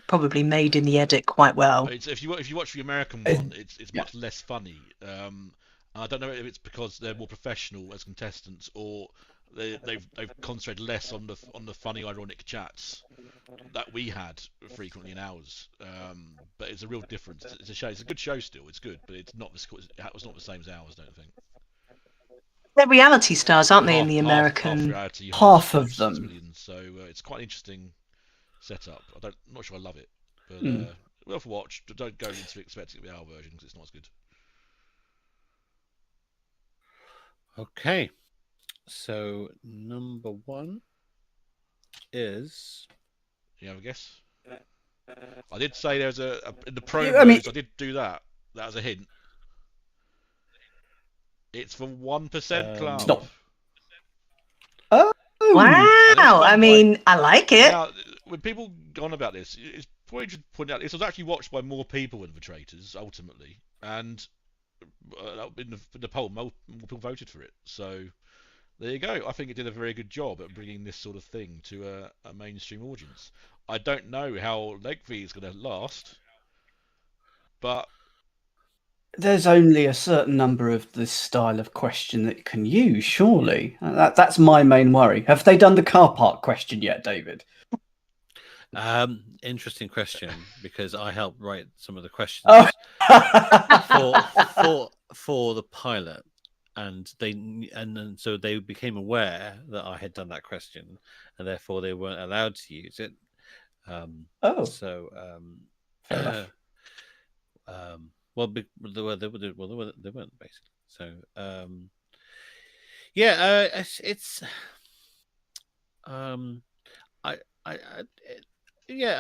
probably made in the edit quite well. If you watch the American one, it's much less funny. I don't know if it's because they're more professional as contestants, or they've concentrated less on the funny, ironic chats that we had frequently in ours. But it's a real difference. It's a show. It's a good show still. It's good, but it was not the same as ours. I don't think. They're reality stars, aren't they? In the American, half reality, half of them. Millions, so it's quite an interesting setup. I'm not sure I love it, but worth a watch. Don't go into expecting it to be our version, because it's not as good. Okay, so number one is. You have a guess? I did say there's in the promos. I did do that. That was a hint. It's the 1% Club. Stop. Oh wow! I mean, I like it. Now, when people go on about this, it's probably to point out this was actually watched by more people than the traitors ultimately, and in the poll, more people voted for it. So there you go. I think it did a very good job at bringing this sort of thing to a mainstream audience. I don't know how lengthy it's going to last, but there's only a certain number of this style of question that you can use, surely. That's my main worry. Have they done the car park question yet, David? Interesting question, because I helped write some of the questions for the pilot, and so they became aware that I had done that question, and therefore they weren't allowed to use it. So fair enough. Well, they weren't basically. So, it's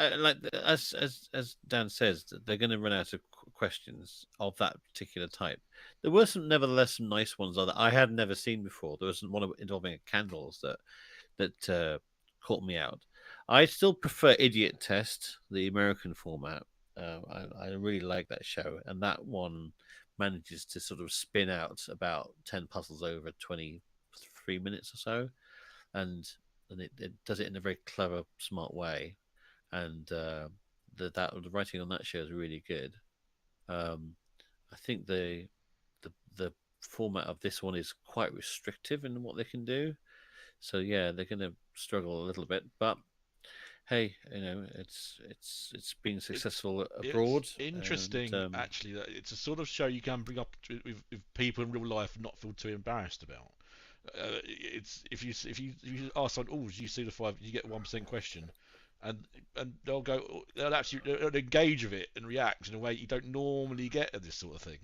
like as Dan says, they're going to run out of questions of that particular type. There were nevertheless some nice ones that I had never seen before. There was one involving candles that caught me out. I still prefer Idiot Test, the American format. I really like that show, and that one manages to sort of spin out about 10 puzzles over 23 minutes or so, and it does it in a very clever, smart way, and the writing on that show is really good. I think the format of this one is quite restrictive in what they can do, so yeah, they're going to struggle a little bit, but hey, it's been successful abroad. It's interesting, and, actually, that it's a sort of show you can bring up with people in real life and not feel too embarrassed about. It's if you ask someone, oh, do you see the 5? You get 1% question, and they'll they'll engage with it and react in a way you don't normally get at this sort of thing,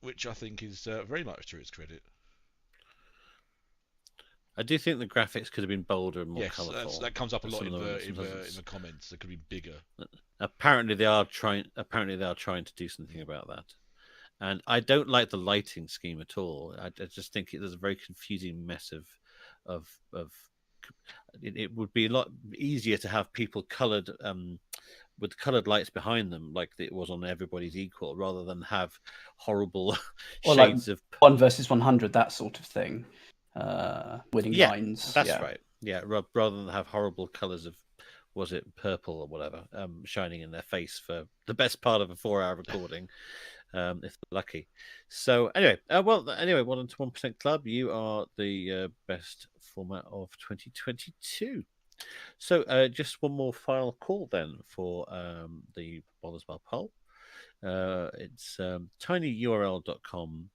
which I think is very much to its credit. I do think the graphics could have been bolder and more Yes, colourful. that comes up a lot in Some the comments. They could be bigger. Apparently, they are trying to do something about that. And I don't like the lighting scheme at all. I just think there's a very confusing mess of. It would be a lot easier to have people coloured with coloured lights behind them, like it was on Everybody's Equal, rather than have horrible shades of 1 versus 100, that sort of thing. Winning lines. That's right. Yeah, rather than have horrible colours of, was it purple or whatever, shining in their face for the best part of a 4-hour recording, if they're lucky. So anyway, well, on to 1% Club. You are the best format of 2022. So just one more final call then for the Bowlers Bar poll. It's tinyurl.com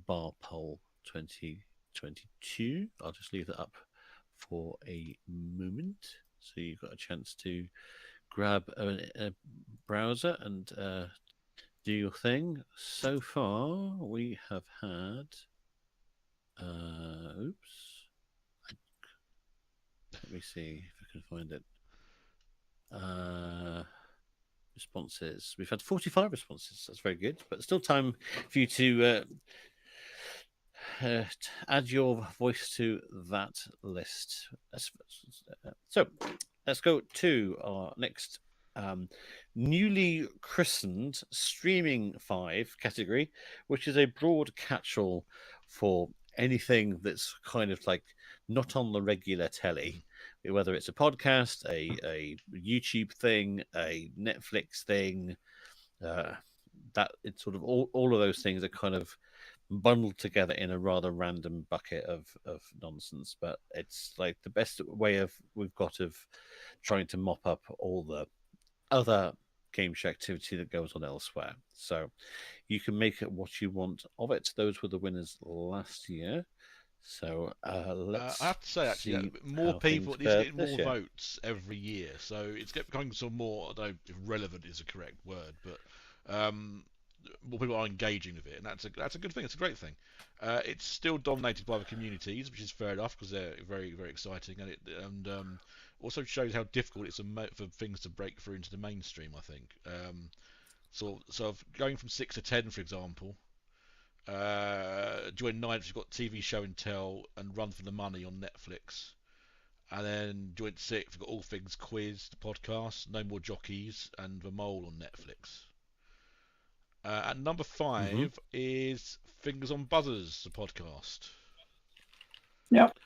bar poll 2022. I'll just leave that up for a moment, so you've got a chance to grab a browser and do your thing. So far, we have had. Let me see if I can find it. Responses. We've had 45 responses. That's very good, but still time for you to add your voice to that list. So let's go to our next newly christened Streaming 5 category, which is a broad catch-all for anything that's kind of like not on the regular telly, whether it's a podcast, a YouTube thing, a Netflix thing. That it's sort of all of those things are kind of bundled together in a rather random bucket of nonsense, but it's like the best way we've got of trying to mop up all the other game show activity that goes on elsewhere. So you can make it what you want of it. Those were the winners last year. So let's I have to say, actually, more people, it's getting more votes every year. So it's becoming some more, I don't know if relevant is a correct word, but more people are engaging with it, and that's a good thing. It's a great thing. It's still dominated by the communities, which is fair enough because they're very, very exciting, and also shows how difficult it's for things to break through into the mainstream. I think. So going from 6 to 10, for example. During 9th, you've got TV Show and Tell and Run for the Money on Netflix. And then during 6th, you've got All Things Quiz, the podcast, No More Jockeys, and The Mole on Netflix. And number 5 is Fingers on Buzzers, the podcast. Yep.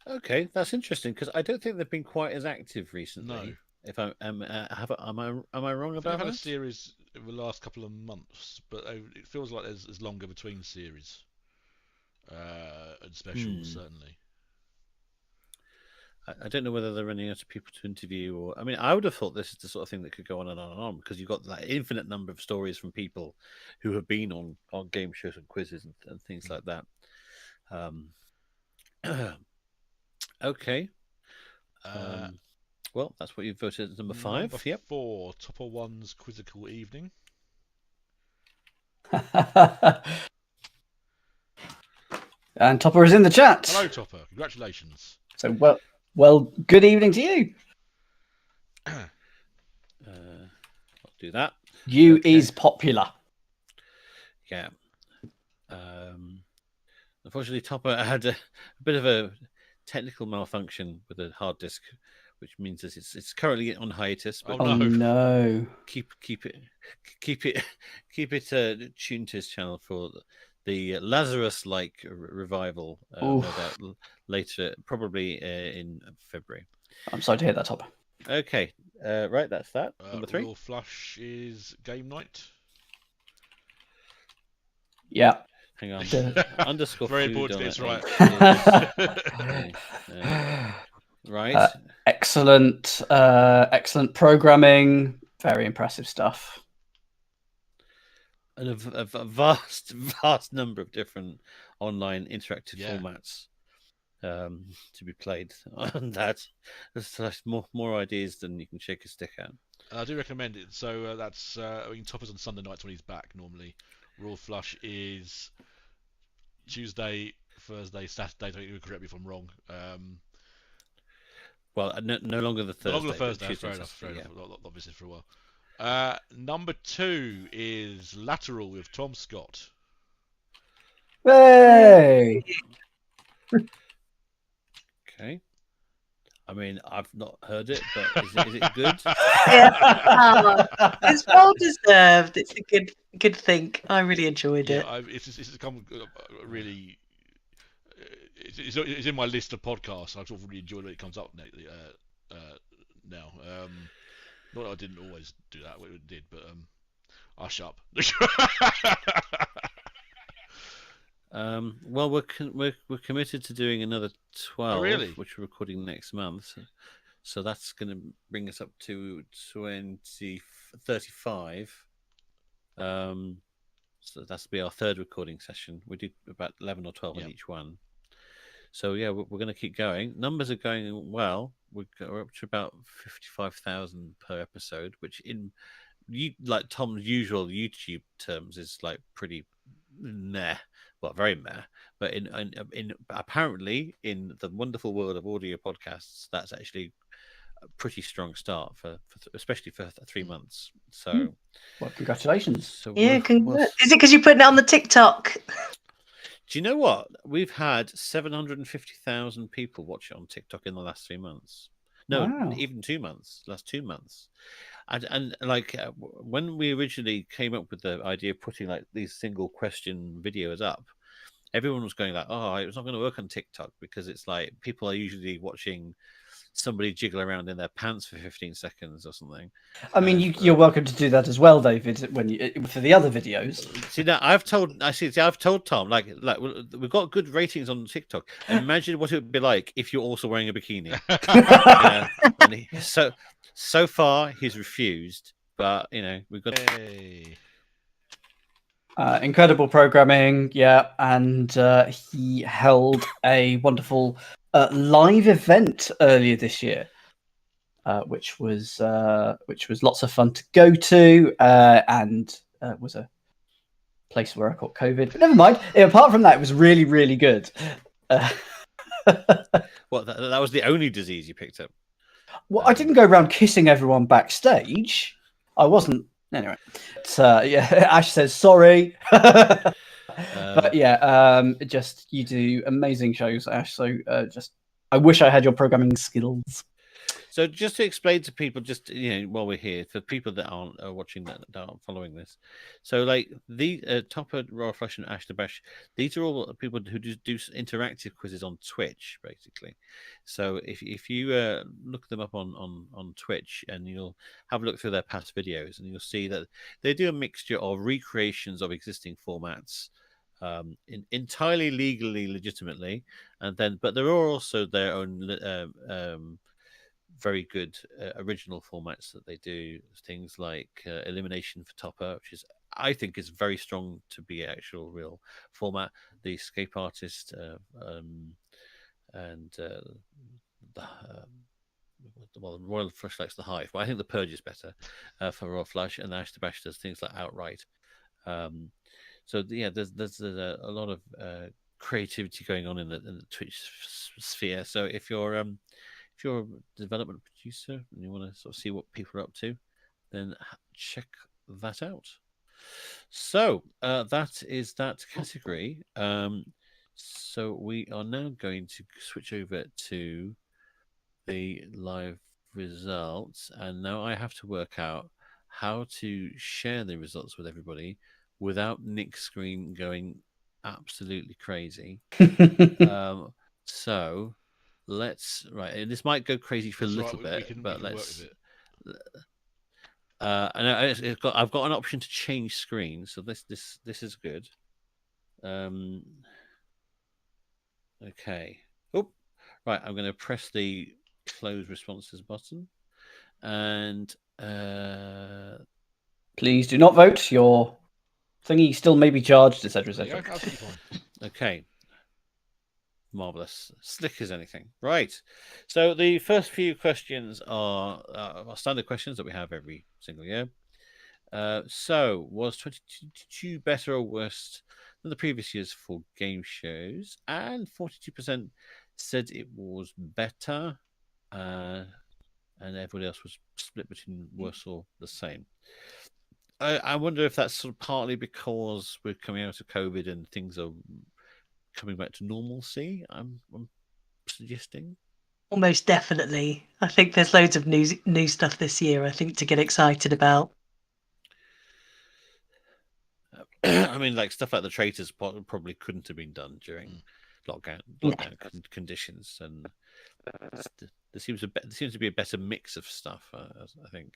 Okay, that's interesting because I don't think they've been quite as active recently. No. If am I wrong about that? They've had a series over the last couple of months, but it feels like there's longer between series and specials, certainly. I don't know whether they're running out of people to interview, or I mean, I would have thought this is the sort of thing that could go on and on and on because you've got that infinite number of stories from people who have been on game shows and quizzes and things like that. Okay. Well, that's what you voted as number 5. Number 4, Topper One's Quizzical Evening. And Topper is in the chat. Hello, Topper. Congratulations. So well, good evening to you. I'll do that. You is popular. Yeah. Unfortunately, Topper had a bit of a technical malfunction with the hard disk which means that it's currently on hiatus. But Oh no! Keep it tuned to his channel for the Lazarus-like revival. No doubt later, probably in February. I'm sorry to hear that, Top. Okay, right, that's that. Number 3. Real Flush is game night. Yeah. Hang on. Underscore very food important to on get this right. Right. Excellent, excellent programming. Very impressive stuff. And a vast number of different online interactive formats to be played on that. There's more ideas than you can shake a stick at. I do recommend it. So that's Topper's on Sunday nights when he's back normally. Raw Flush is Tuesday, Thursday, Saturday. Don't you correct me if I'm wrong. Well, no longer the Thursday. No longer the Thursday. Tuesday, Fair enough. Saturday, Fair enough. Not visited for a while. Number 2 is Lateral with Tom Scott. Hey! Okay. I mean, I've not heard it, but is it good? It's well deserved. It's a good think. I really enjoyed it. It's become really. It's in my list of podcasts. I sort of really enjoyed when it comes up now. Not that I didn't always do that. It did, but I shut up. Well, we're committed to doing another 12, really? which we're recording next month. So that's going to bring us up to 35. So that's be our third recording session. We do about 11 or 12 on each one. So yeah, we're going to keep going. Numbers are going well. We're up to about 55,000 per episode, which in like Tom's usual YouTube terms is like pretty meh. Well, very meh. But in apparently in the wonderful world of audio podcasts, that's actually a pretty strong start for especially for 3 months. So, well, congratulations. So yeah, congrats. Is it because you're putting it on the TikTok? Do you know what? We've had 750,000 people watch it on TikTok in the last 3 months. No, wow. Even 2 months. Last 2 months. And like when we originally came up with the idea of putting like these single question videos up, everyone was going like, "Oh, it's not going to work on TikTok because it's like people are usually watching somebody jiggle around in their pants for 15 seconds or something." I mean, you're welcome to do that as well, David. When for the other videos. See, now I've told Tom like we've got good ratings on TikTok. Imagine what it would be like if you're also wearing a bikini. And so far he's refused, but we've got. Hey. Incredible programming, yeah, and he held a wonderful live event earlier this year, which was lots of fun to go to, and was a place where I caught COVID. But never mind. Apart from that, it was really, really good. What? That was the only disease you picked up? Well, I didn't go around kissing everyone backstage. I wasn't. Anyway, yeah, Ash says sorry. But yeah, just you do amazing shows, Ash. So just I wish I had your programming skills. So just to explain to people, just while we're here, for people that aren't watching that aren't following this, so like the Topper, Royal Flush, and Ash the Bash, these are all people who do interactive quizzes on Twitch, basically. So if you look them up on Twitch, and you'll have a look through their past videos, and you'll see that they do a mixture of recreations of existing formats. Entirely legally, legitimately, but there are also their own very good original formats that they do. Things like Elimination for Topper, which I think is very strong to be an actual real format. The Escape Artist and Royal Flush likes the Hive, but I think the Purge is better for Royal Flush, and Ash the Bash does things like Outright. So yeah, there's a lot of creativity going on in the Twitch sphere. So if you're a development producer and you want to sort of see what people are up to, then check that out. So that is that category. So we are now going to switch over to the live results, and now I have to work out how to share the results with everybody without Nick's screen going absolutely crazy. So let's and this might go crazy for a little bit, but let's. And I've got an option to change screen, so this is good. Okay. Oh, right. I'm going to press the close responses button, and please do not vote. Your thingy still may be charged, etc., etc. Yeah, absolutely fine. Okay. Marvelous, slick as anything. Right. So the first few questions are standard questions that we have every single year. So was 2022 better or worse than the previous years for game shows? And 42% said it was better, and everybody else was split between worse or the same. I wonder if that's sort of partly because we're coming out of COVID and things are coming back to normalcy. I'm suggesting. Almost definitely. I think there's loads of new stuff this year, I think, to get excited about. I mean, like stuff like the traitors probably couldn't have been done during lockdown conditions, and there seems to be a better mix of stuff. I think.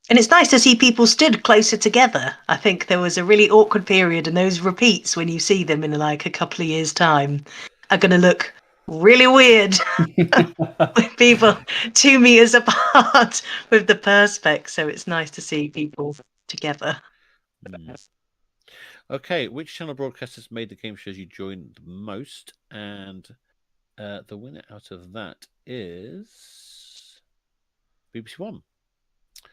And it's nice to see people stood closer together. I think there was a really awkward period, and those repeats, when you see them in like a couple of years' time, are going to look really weird with people 2 meters apart with the perspex. So it's nice to see people together. Okay, which channel broadcasters made the game shows you joined the most? And the winner out of that is BBC One.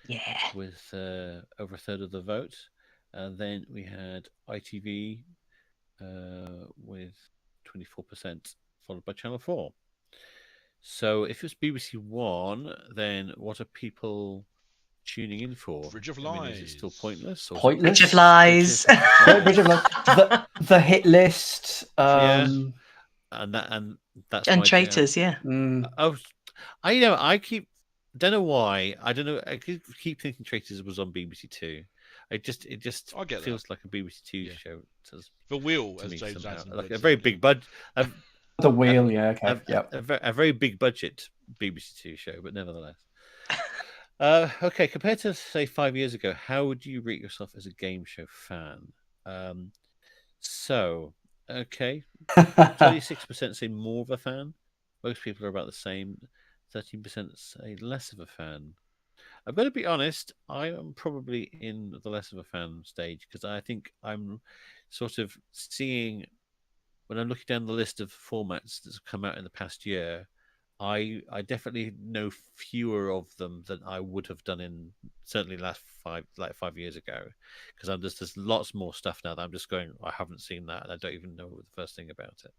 Yeah. With over a third of the vote. Then we had ITV with 24%, followed by Channel 4. So if it's BBC One, then what are people tuning in for? Bridge of Lies. Is it still pointless? Or Pointless. Bridge of Lies. Bridge of Lies. The hit list. Yeah. And that's and my traitors, jam. yeah. Oh, I don't know why. I don't know. I keep thinking Traitors was on BBC Two. It just feels like a BBC Two show. The Wheel, as James Anson like a very big budget. The Wheel, yeah, okay, a very big budget BBC Two show, but nevertheless. Okay, compared to say 5 years ago, how would you rate yourself as a game show fan? So, okay, 36% say more of a fan. Most people are about the same. 13% say less of a fan. I've got to be honest, I am probably in the less of a fan stage because I think I'm sort of seeing, when I'm looking down the list of formats that's come out in the past year, I definitely know fewer of them than I would have done in certainly last 5 years ago, because there's lots more stuff now that I'm just going, I haven't seen that and I don't even know the first thing about it.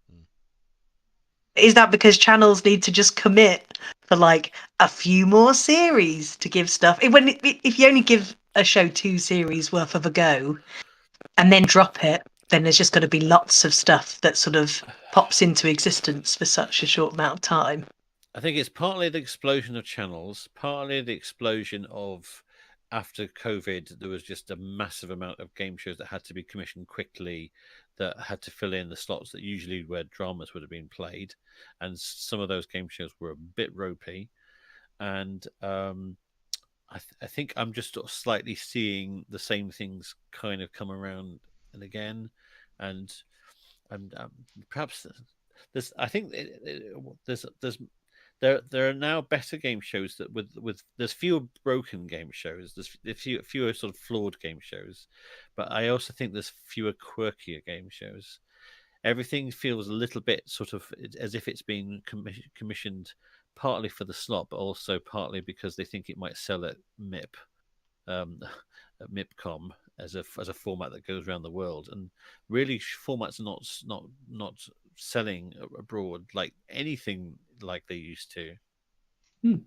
Is that because channels need to just commit for like a few more series to give stuff? If you only give a show 2 series worth of a go and then drop it, then there's just going to be lots of stuff that sort of pops into existence for such a short amount of time. I think it's partly the explosion of channels, partly the explosion of, after COVID, there was just a massive amount of game shows that had to be commissioned quickly, that had to fill in the slots that usually where dramas would have been played. And some of those game shows were a bit ropey. And I think I'm just sort of slightly seeing the same things kind of come around and again. And perhaps there's, I think there are now better game shows that with there's fewer broken game shows, there's fewer sort of flawed game shows, but I also think there's fewer quirkier game shows. Everything feels a little bit sort of as if it's been commissioned partly for the slot, but also partly because they think it might sell at MIP, at MIPCOM as a format that goes around the world. And really, formats are not selling abroad like anything like they used to. And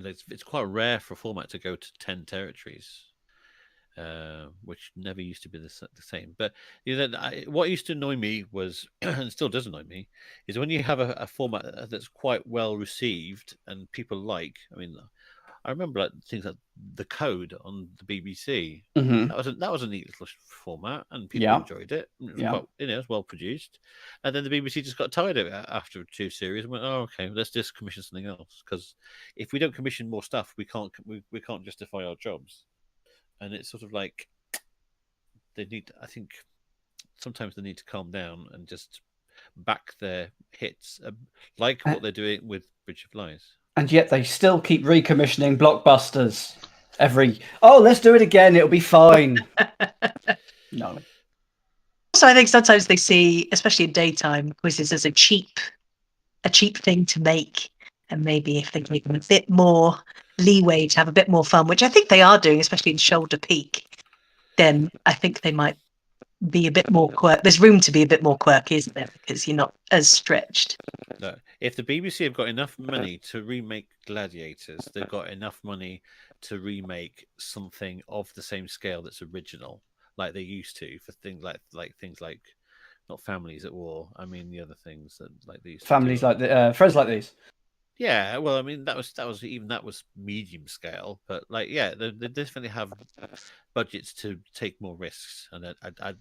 it's quite rare for a format to go to 10 territories. which never used to be the same. But what used to annoy me was, and still does annoy me, is when you have a format that's quite well received and people like. I mean, I remember things like The Code on the BBC. Mm-hmm. That was a neat little format, and people enjoyed it. It was quite, it was well produced. And then the BBC just got tired of it after 2 series and went, "Oh, okay, let's just commission something else." Because if we don't commission more stuff, we can't justify our jobs. And it's sort of like they need. I think sometimes they need to calm down and just back their hits, like what they're doing with Bridge of Lies. And yet they still keep recommissioning blockbusters let's do it again, it'll be fine. No. So I think sometimes they see, especially in daytime, quizzes as a cheap thing to make. And maybe if they give them a bit more leeway to have a bit more fun, which I think they are doing, especially in Shoulder Peak, then I think they might be a bit more quirky. There's room to be a bit more quirky, isn't there? Because you're not as stretched. No. If the BBC have got enough money to remake Gladiators, they've got enough money to remake something of the same scale that's original, like they used to for things like things like not Families at War. I mean the other things that like these families like the Friends Like These. Yeah, well, I mean that was medium scale, but like they definitely have budgets to take more risks, and I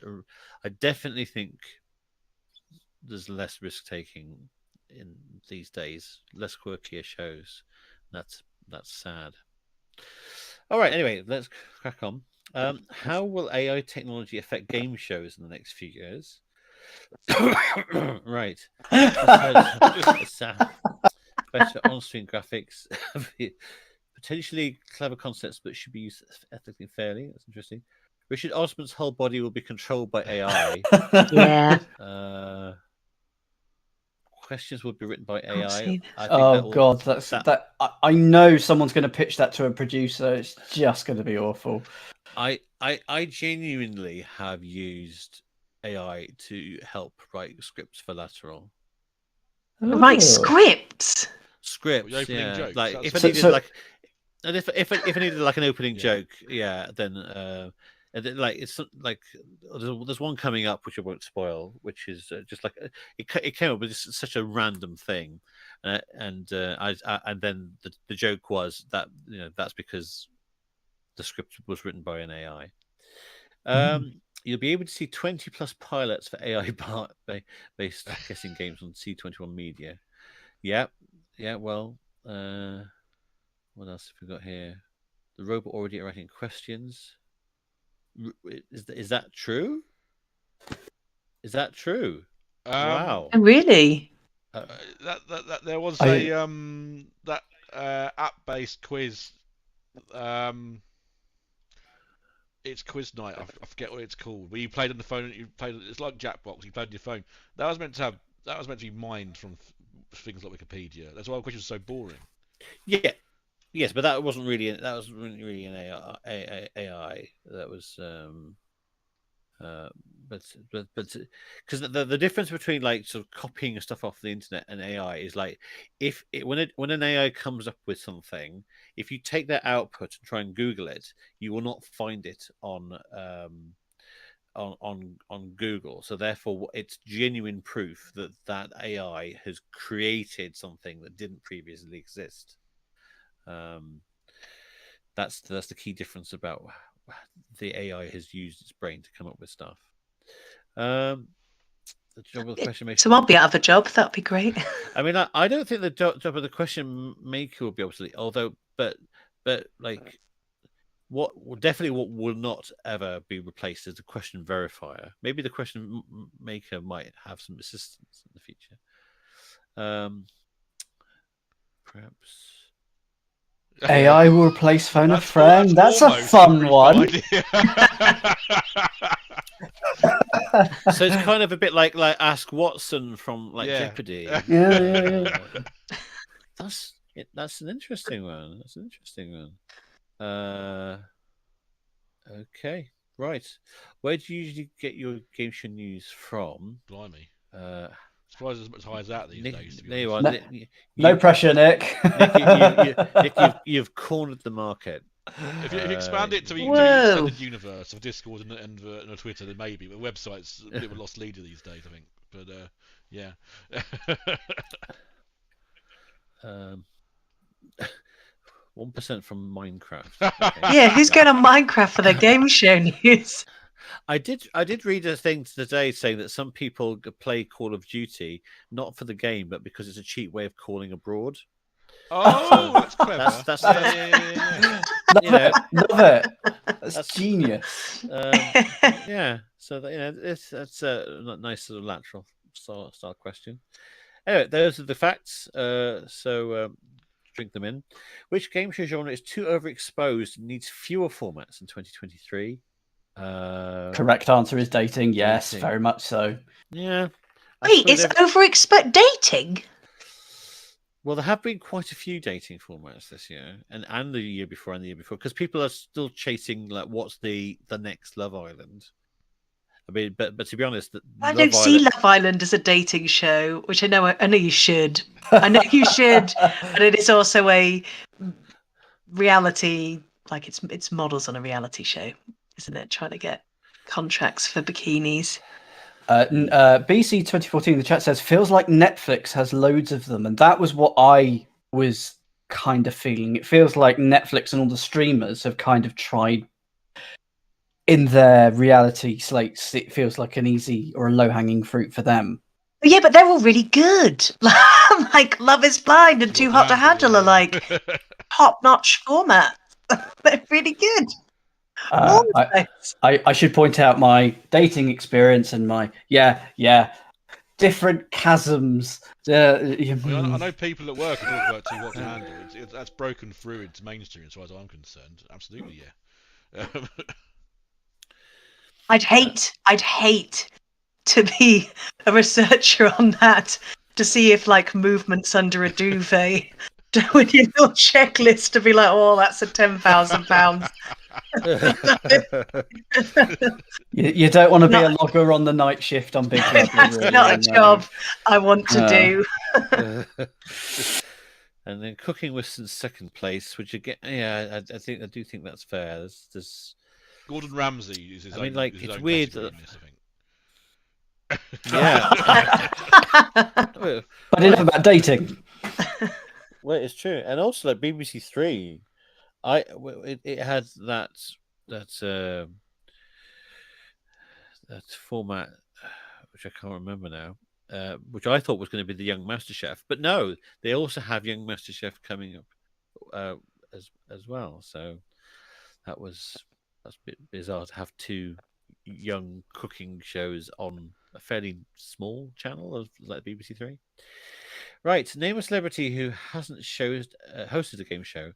definitely think there's less risk taking in these days, less quirkier shows. That's sad. All right, anyway, let's crack on. How will AI technology affect game shows in the next few years? Right. Better on-screen graphics, potentially clever concepts, but should be used ethically and fairly. That's interesting. Richard Osman's whole body will be controlled by AI. Yeah. Questions will be written by AI. God, I know someone's going to pitch that to a producer. It's just going to be awful. I genuinely have used AI to help write scripts for Lateral. Write scripts. Yeah. Jokes. Like if I needed like an opening joke, then like it's like there's one coming up which I won't spoil, which is just like it came up with such a random thing, and then the joke was that that's because the script was written by an AI. You'll be able to see 20 plus pilots for AI based guessing games on C21 Media. Yeah. Well, what else have we got here? The robot already writing questions. Is that true? Is that true? Wow. Really? That there was a that app-based quiz. It's quiz night. I forget what it's called. Where you played on the phone. It's like Jackbox. You played on your phone. That was meant to be mined from things like Wikipedia. That's why the question was so boring. Yeah. Yes, but that wasn't really an AI. That was but because the difference between like sort of copying stuff off the internet and AI is like when an AI comes up with something, if you take that output and try and Google it, you will not find it on Google. So therefore, it's genuine proof that AI has created something that didn't previously exist. That's the key difference about the AI has used its brain to come up with stuff. The job of the question maker. So I'll be out of a job. That'd be great. I mean, I don't think the job of the question maker will be obsolete. Although, but like, what will not ever be replaced is the question verifier. Maybe the question maker might have some assistance in the future. Perhaps. AI will replace phone a friend. That's a fun one. So it's kind of a bit like Ask Watson from Jeopardy. Yeah. That's an interesting one. Okay, right. Where do you usually get your game show news from? Blimey. Surprised as much high as that these days. To be no pressure, Nick. Nick, you've cornered the market. If you expand it to the Whoa. extended universe of Discord and Twitter, then maybe. But websites a bit of a lost leader these days, I think. But yeah. 1% from Minecraft. Yeah, who's going on Minecraft for their game show news? I did read a thing today saying that some people play Call of Duty not for the game, but because it's a cheap way of calling abroad. Oh, that's clever. That's Love you know, it. Love it. That's genius. yeah. So that, that's a nice sort of lateral style question. Anyway, those are the facts. So drink them in. Which game show genre is too overexposed and needs fewer formats in 2023? Correct answer is dating. Yes, Dating. very much so. Yeah. Wait, it's overexpert dating? Well, there have been quite a few dating formats this year, and the year before, because people are still chasing like what's the next Love Island. I mean, but to be honest, I don't see Love Island as a dating show, which I know you should. I know you should, but it is also a reality, like it's models on a reality show, isn't it? Trying to get contracts for bikinis. BC 2014 in the chat says feels like Netflix has loads of them, and that was what I was kind of feeling. It feels like Netflix and all the streamers have kind of tried in their reality slates. It feels like an easy or a low-hanging fruit for them. Yeah, but they're all really good. Like Love is Blind and Too Hot to Handle are like top-notch formats. They're really good. I should point out my dating experience and my different chasms. I know people at work who talk about Too Hot to Handle. That's broken through into mainstream as far as I'm concerned. Absolutely, yeah. I'd hate to be a researcher on that to see if like movements under a duvet with your little checklist to be like, oh, that's a £10,000. You don't want to be a logger on the night shift on Big Brother. That's really, not a job I want to do. And then Cooking with second place, which again, I do think that's fair. There's Gordon Ramsay is his own. Like his it's own weird. category in this, I think. Yeah, but enough about dating. Well, it's true, and also like BBC Three, it had that format, which I can't remember now, which I thought was going to be the Young MasterChef, but no, they also have Young MasterChef coming up as well. So that's a bit bizarre to have two young cooking shows on a fairly small channel of like BBC Three. Right, name a celebrity who hasn't hosted a game show.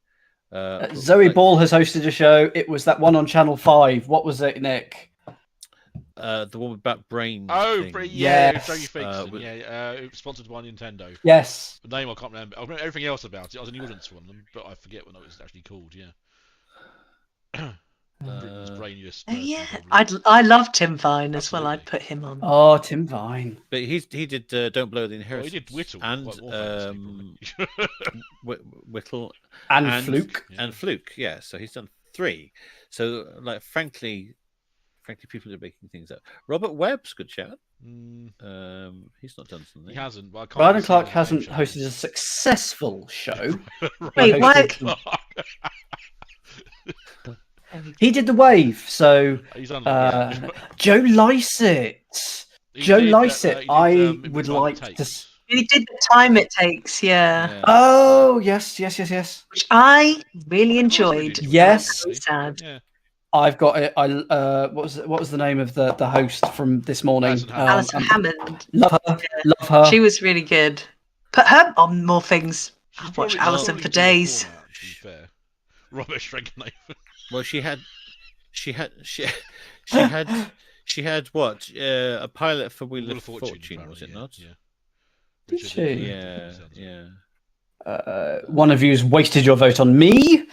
Zoe Ball has hosted a show. It was that one on Channel 5. What was it, Nick? The one about brain. Oh, thing. yeah, Joey Folkestone. Sponsored by Nintendo. Yes. The name I can't remember. I remember everything else about it. I was in the audience for one of them, but I forget what it was actually called. Yeah. Britain's brainiest. Yeah, I love Tim Vine as well. I'd put him on. Oh, Tim Vine. But he did Don't Blow the Inheritance. He did Whittle and Whittle and Fluke and Fluke. Yeah, so he's done 3. So like, frankly, people are making things up. Robert Webb's good shout. He's not done something. He hasn't. Well, Brandon Clark hasn't hosted a successful show. Wait, why? He did The Wave, so Joe Lycett. Joe Lycett, I would like to. He did The Time It Takes, yeah. Oh yes. Which I really enjoyed. Yes. Sad. Yeah. I've got it. What was the name of the host from this morning? Alison Hammond. Love her. She was really good. Put her on more things. I'll watch Alison for days. Format, to be fair. Robert Shrenknaven. Well, she had what? A pilot for Wheel of Fortune, was it not? Yeah. Did she? Yeah. One of you's wasted your vote on me.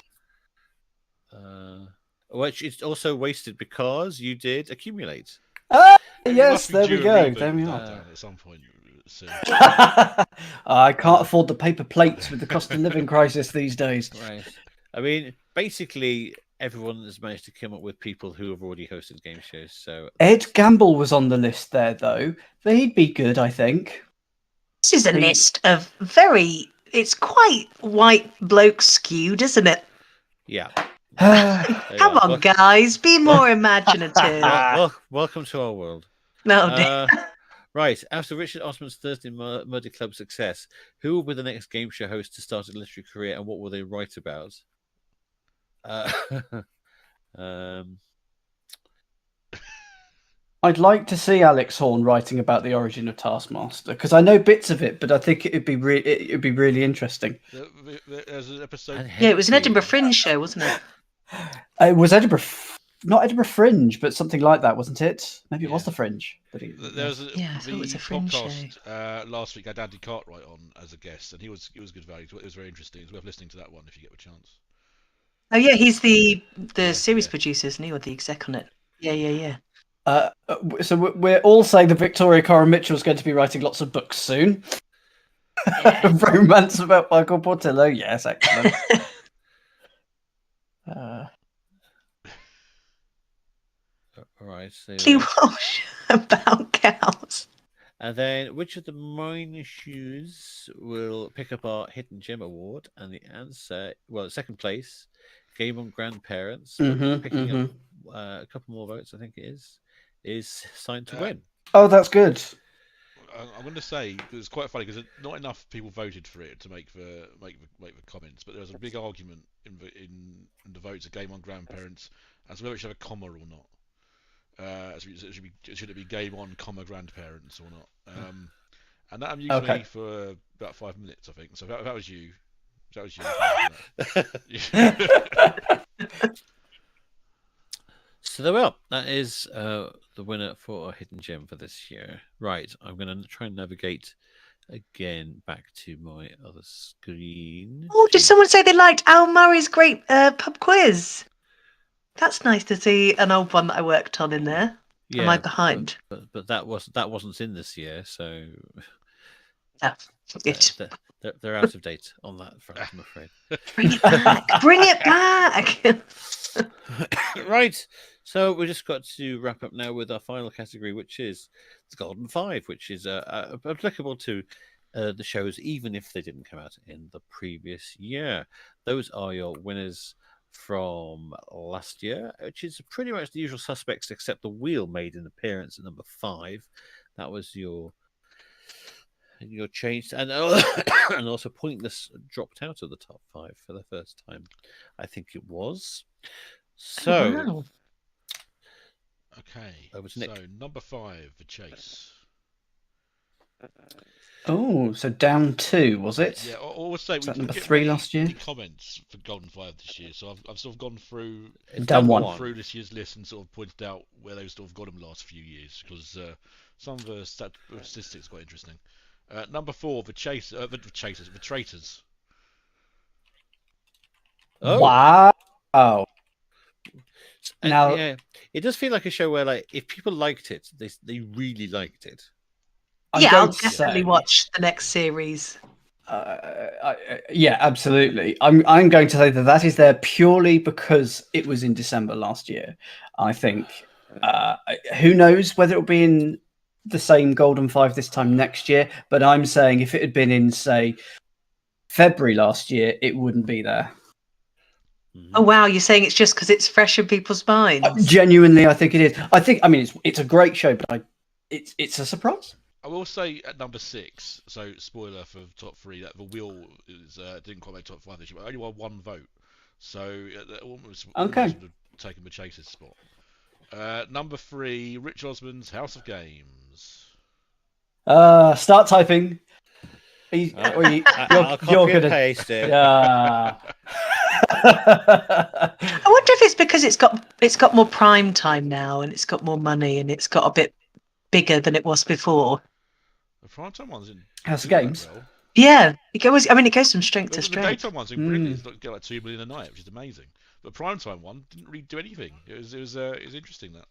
Which it's also wasted because you did accumulate. Yes, there we go. There we are. At some point soon. I can't afford the paper plates with the cost of living crisis these days. Right. I mean, basically everyone has managed to come up with people who have already hosted game shows. So Ed Gamble was on the list there, though. He'd be good, I think. This is a list of it's quite white bloke skewed, isn't it? yeah. Come on, guys, be more imaginative. Welcome to our world. No, dear. Right, after Richard Osman's Thursday Murder Club success, who will be the next game show host to start a literary career, and what will they write about? I'd like to see Alex Horn writing about the origin of Taskmaster, because I know bits of it, but I think it'd be really interesting. There's an episode. Yeah, it was an Edinburgh Fringe show, wasn't it? It was not Edinburgh Fringe, but something like that, wasn't it? Maybe it was the Fringe. But there was it was a Fringe podcast last week. I had Andy Cartwright on as a guest, and he was good value. It was very interesting. It's worth listening to that one if you get a chance. Oh yeah, he's the series producer, isn't he, or the exec on it? Yeah. So we're all saying that Victoria Coren Mitchell is going to be writing lots of books soon. Yeah. Romance about Michael Portillo, yes, excellent. Right, so Walsh about cows. And then, which of the minor shoes will pick up our Hidden Gem Award? And the answer, second place, Game on Grandparents, picking up a couple more votes, I think it is Signed to Win. Oh, that's good. I'm going to say it's quite funny because not enough people voted for it to make the comments, but there was a big argument in the votes of Game on Grandparents as to whether it should have a comma or not. Should it be Game on, Grandparents or not? And that amused me for about 5 minutes, I think. So if that was you. So there we are. That is the winner for our Hidden Gem for this year. Right, I'm going to try and navigate again back to my other screen. Oh, did someone say they liked Al Murray's great pub quiz? That's nice to see an old one that I worked on in there. Yeah, am I behind? But that wasn't in this year, so they're out of date on that front, I'm afraid. Bring it back! Bring it back! Right. So we just got to wrap up now with our final category, which is the Golden Five, which is applicable to the shows, even if they didn't come out in the previous year. Those are your winners from last year, which is pretty much the usual suspects, except the Wheel made an appearance at number 5. That was your change, and also Pointless dropped out of the top 5 for the first time, I think it was. So, okay. Over to Nick. So number 5, The Chase. Oh, so down 2, was it? Yeah, I would say was that number 3 last year? Comments for Golden 5 this year, so I've sort of gone through down 1 through this year's list and sort of pointed out where they've sort of got them the last few years because some of the statistics are quite interesting. Number 4, The Traitors. Oh. Wow. Now, yeah, it does feel like a show where, like, if people liked it, they really liked it. I'll definitely watch the next series. Yeah, absolutely. I'm going to say that is there purely because it was in December last year. I think. Who knows whether it'll be in the same Golden 5 this time next year? But I'm saying if it had been in, say, February last year, it wouldn't be there. Oh wow! You're saying it's just because it's fresh in people's minds? Genuinely, I think it is. I mean, it's a great show, but it's a surprise. I will say at number 6, so spoiler for top 3, that The Wheel didn't quite make top 5 this year, but only won 1 vote. So almost would have taken the Chase's spot. Number 3, Rich Osman's House of Games. Start typing. You're gonna paste it. Yeah. I wonder if it's because it's got more prime time now, and it's got more money, and it's got a bit bigger than it was before. The primetime one's in House of Games. Well. Yeah, it goes from strength to strength. The daytime one's in brilliant. It's got like 2 million a night, which is amazing. But the primetime one didn't really do anything. It was interesting that.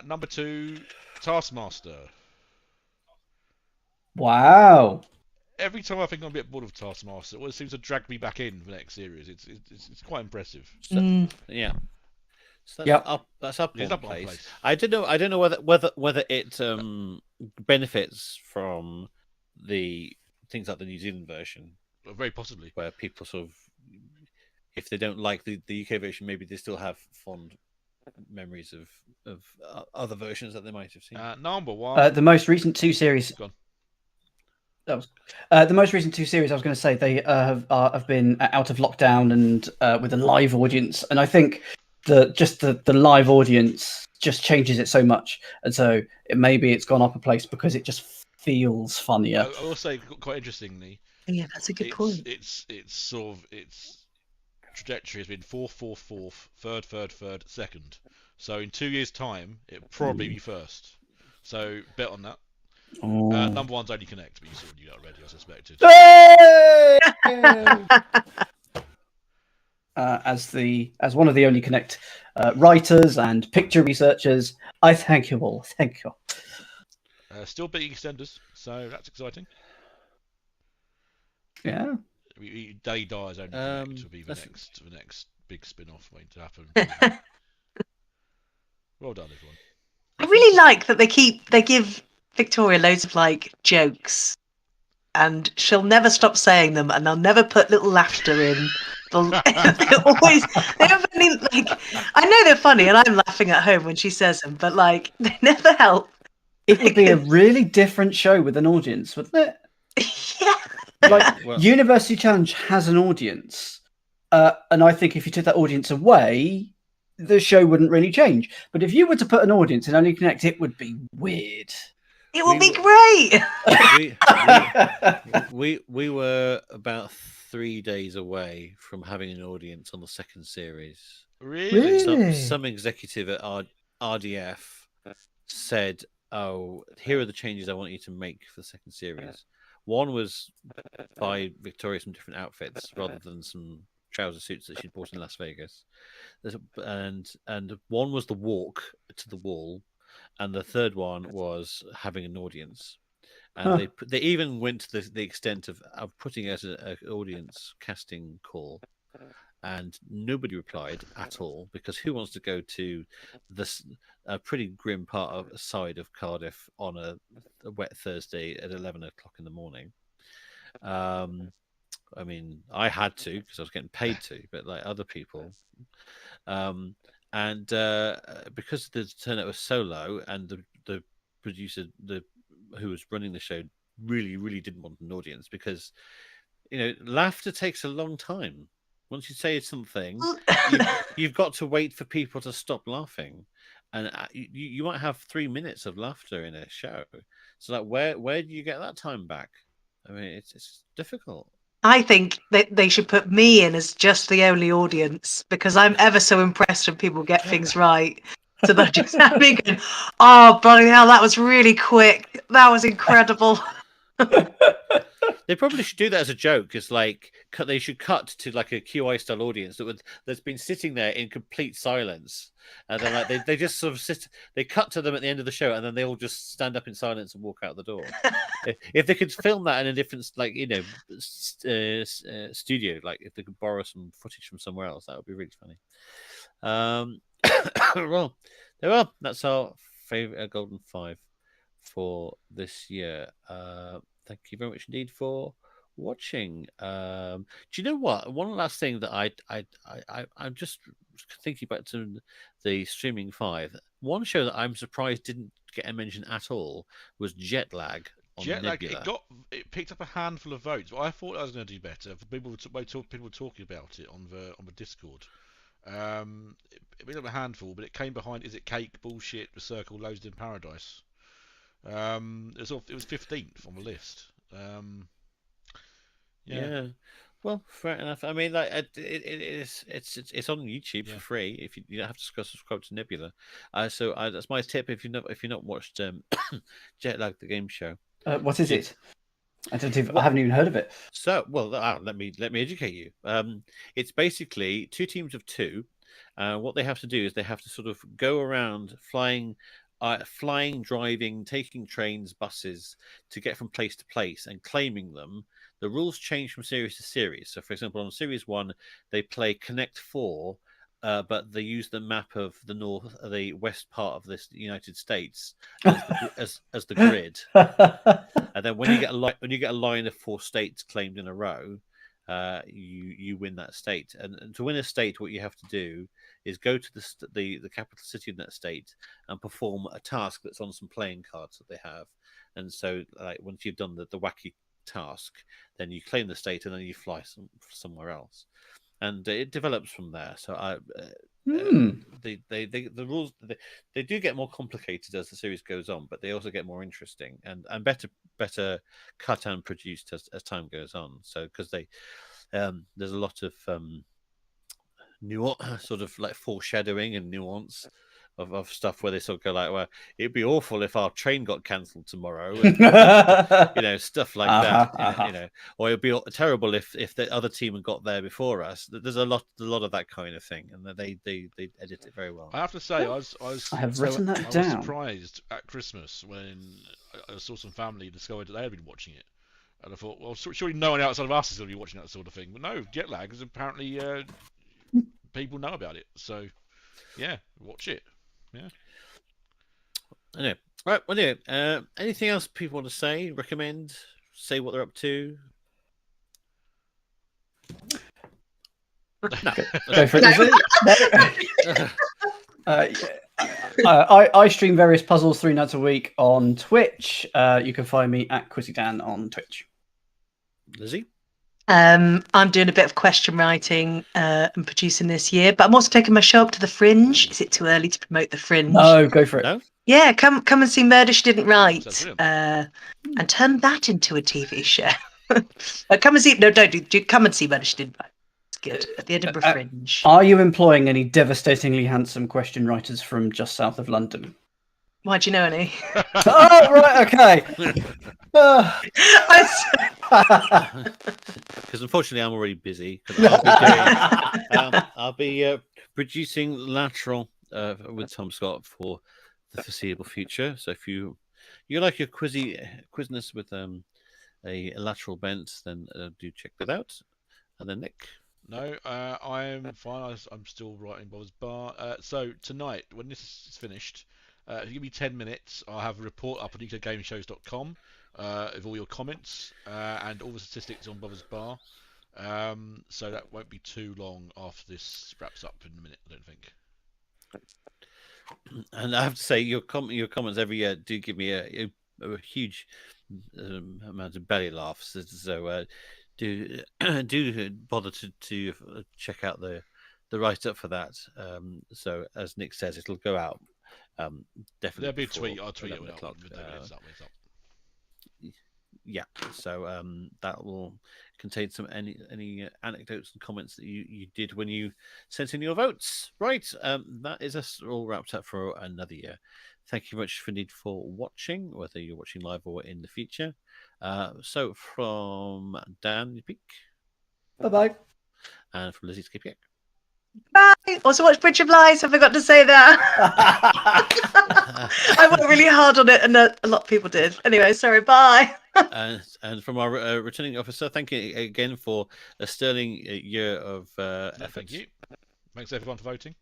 Number 2, Taskmaster. Wow. every time I think I'm a bit bored of Taskmaster, it always seems to drag me back in for the next series. It's quite impressive. So, yeah. So that's up on place. I don't know whether it benefits from the things like the New Zealand version. Very possibly. Where people sort of, if they don't like the UK version, maybe they still have fond memories of other versions that they might have seen. Number one. The most recent two series. The most recent two series, I was going to say, they have been out of lockdown and with a live audience, and I think the live audience just changes it so much, and so maybe it's gone up a place because it just feels funnier. I will say, quite interestingly, yeah, that's a good point. It's sort of its trajectory has been fourth, third, second. So in 2 years' time, it'll probably be first. So bet on that. Number one's Only Connect, but you sort of knew that already, I suspected. As one of the Only Connect writers and picture researchers, I thank you all. Thank you. Still beating EastEnders, so that's exciting. Yeah. Day Dies Only Connect will be the next big spin-off waiting to happen. Well done, everyone. I really like that they give Victoria loads of like jokes, and she'll never stop saying them, and they'll never put little laughter in. They have any, like, I know they're funny, and I'm laughing at home when she says them, but like they never help. It would be a really different show with an audience, wouldn't it? Yeah. Like University Challenge has an audience, and I think if you took that audience away, the show wouldn't really change. But if you were to put an audience in Only Connect, it would be weird. It would be great. We were about 3 days away from having an audience on the second series. Really? Some executive at RDF said, "Oh, here are the changes I want you to make for the second series." One was buy Victoria some different outfits rather than some trouser suits that she'd bought in Las Vegas, and one was the walk to the wall, and the third one was having an audience. And they even went to the extent of putting out an audience casting call, and nobody replied at all, because who wants to go to this pretty grim side of Cardiff on a wet Thursday at 11 o'clock in the morning? I mean, I had to because I was getting paid to, but like other people, and because the turnout was so low, and the producer, who was running the show, really didn't want an audience, because laughter takes a long time. Once you say something, you've got to wait for people to stop laughing, and you might have 3 minutes of laughter in a show. So like, where do you get that time back? I mean, it's difficult. I think that they should put me in as just the only audience, because I'm ever so impressed when people get things right. So they're just having, oh, bloody hell, that was really quick. That was incredible. They probably should do that as a joke. It's like they should cut to like a QI style audience that's been sitting there in complete silence, and then like they just sort of sit. They cut to them at the end of the show, and then they all just stand up in silence and walk out the door. If they could film that in a different, like studio, like if they could borrow some footage from somewhere else, that would be really funny. Well, that's our favorite Golden Five for this year. Thank you very much indeed for watching. Do you know what? One last thing that I'm just thinking back to the streaming 5. One show that I'm surprised didn't get a mention at all was Jet Lag. It picked up a handful of votes, but I thought I was going to do better. People were talking about it on the Discord. It picked up a handful, but it came behind. Is it Cake, Bullshit, The Circle, Loaded in Paradise? It was 15th on the list. Yeah. Well, fair enough. I mean, like it's on YouTube for free. If you don't have to subscribe to Nebula. So that's my tip. If you've not watched Jet Lag the game show. What is it? I haven't even heard of it. So, well, let me educate you. It's basically 2 teams of 2. What they have to do is they have to sort of go around flying flying, driving, taking trains, buses to get from place to place and claiming them, the rules change from series to series. So, for example, on Series 1, they play Connect 4, but they use the map of the west part of this United States as the grid. And then when you get a line of 4 states claimed in a row, you win that state. And to win a state, what you have to do is go to the capital city in that state and perform a task that's on some playing cards that they have. And so, like, once you've done the wacky task, then you claim the state and then you fly somewhere else, and it develops from there. So the rules they do get more complicated as the series goes on, but they also get more interesting and better cut and produced as time goes on. So because there's a lot of nuance, sort of like foreshadowing and nuance of stuff where they sort of go like, well, it'd be awful if our train got cancelled tomorrow, and, stuff like that, or it'd be terrible if the other team had got there before us. There's a lot of that kind of thing, and they edit it very well. I have to say, I was surprised at Christmas when I saw some family discovered that they had been watching it, and I thought, well, surely no one outside of us is going to be watching that sort of thing. But no, jet lag is apparently people know about it. So yeah, watch it. Yeah. Anyway, right. Well, anyway, anything else people want to say? Recommend? Say what they're up to? No. Go for it. I stream various puzzles 3 nights a week on Twitch. You can find me at QuizzyDan on Twitch. Lizzie? I'm doing a bit of question writing and producing this year, but I'm also taking my show up to the Fringe. Is it too early to promote the Fringe? No, go for it. No? Yeah, come and see Murder She Didn't Write, and turn that into a TV show. Come and see. No, don't do. Come and see Murder She Didn't Write. It's good at the Edinburgh Fringe. Are you employing any devastatingly handsome question writers from just south of London? Why do you know any? Oh, right, okay. Because unfortunately, I'm already busy. I'll be producing Lateral with Tom Scott for the foreseeable future. So if you like your quizness with a lateral bent, then do check that out. And then Nick. No, I'm fine. I'm still writing Bob's Bar. So tonight, when this is finished, if you give me 10 minutes, I'll have a report up on UKGameshows.com with all your comments and all the statistics on Bob's Bar. So that won't be too long after this wraps up in a minute, I don't think. And I have to say, your comments every year do give me a huge amount of belly laughs. So do bother to check out the write up for that. So as Nick says, it'll go out definitely. There'll be a tweet. I'll tweet it with up. Yeah, so that will contain some any anecdotes and comments that you did when you sent in your votes. Right, that is us all wrapped up for another year. Thank you very much for watching, whether you're watching live or in the future. So from Dan, you peek. Bye-bye. And from Lizzie Skipjack. Bye. Also watch Bridge of Lies. I forgot to say that. I worked really hard on it, and a lot of people did. Anyway, sorry. Bye. And from our returning officer, thank you again for a sterling year of effort. Thank you. Thanks everyone for voting.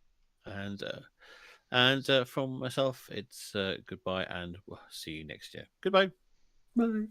And from myself, it's goodbye, and we'll see you next year. Goodbye. Bye.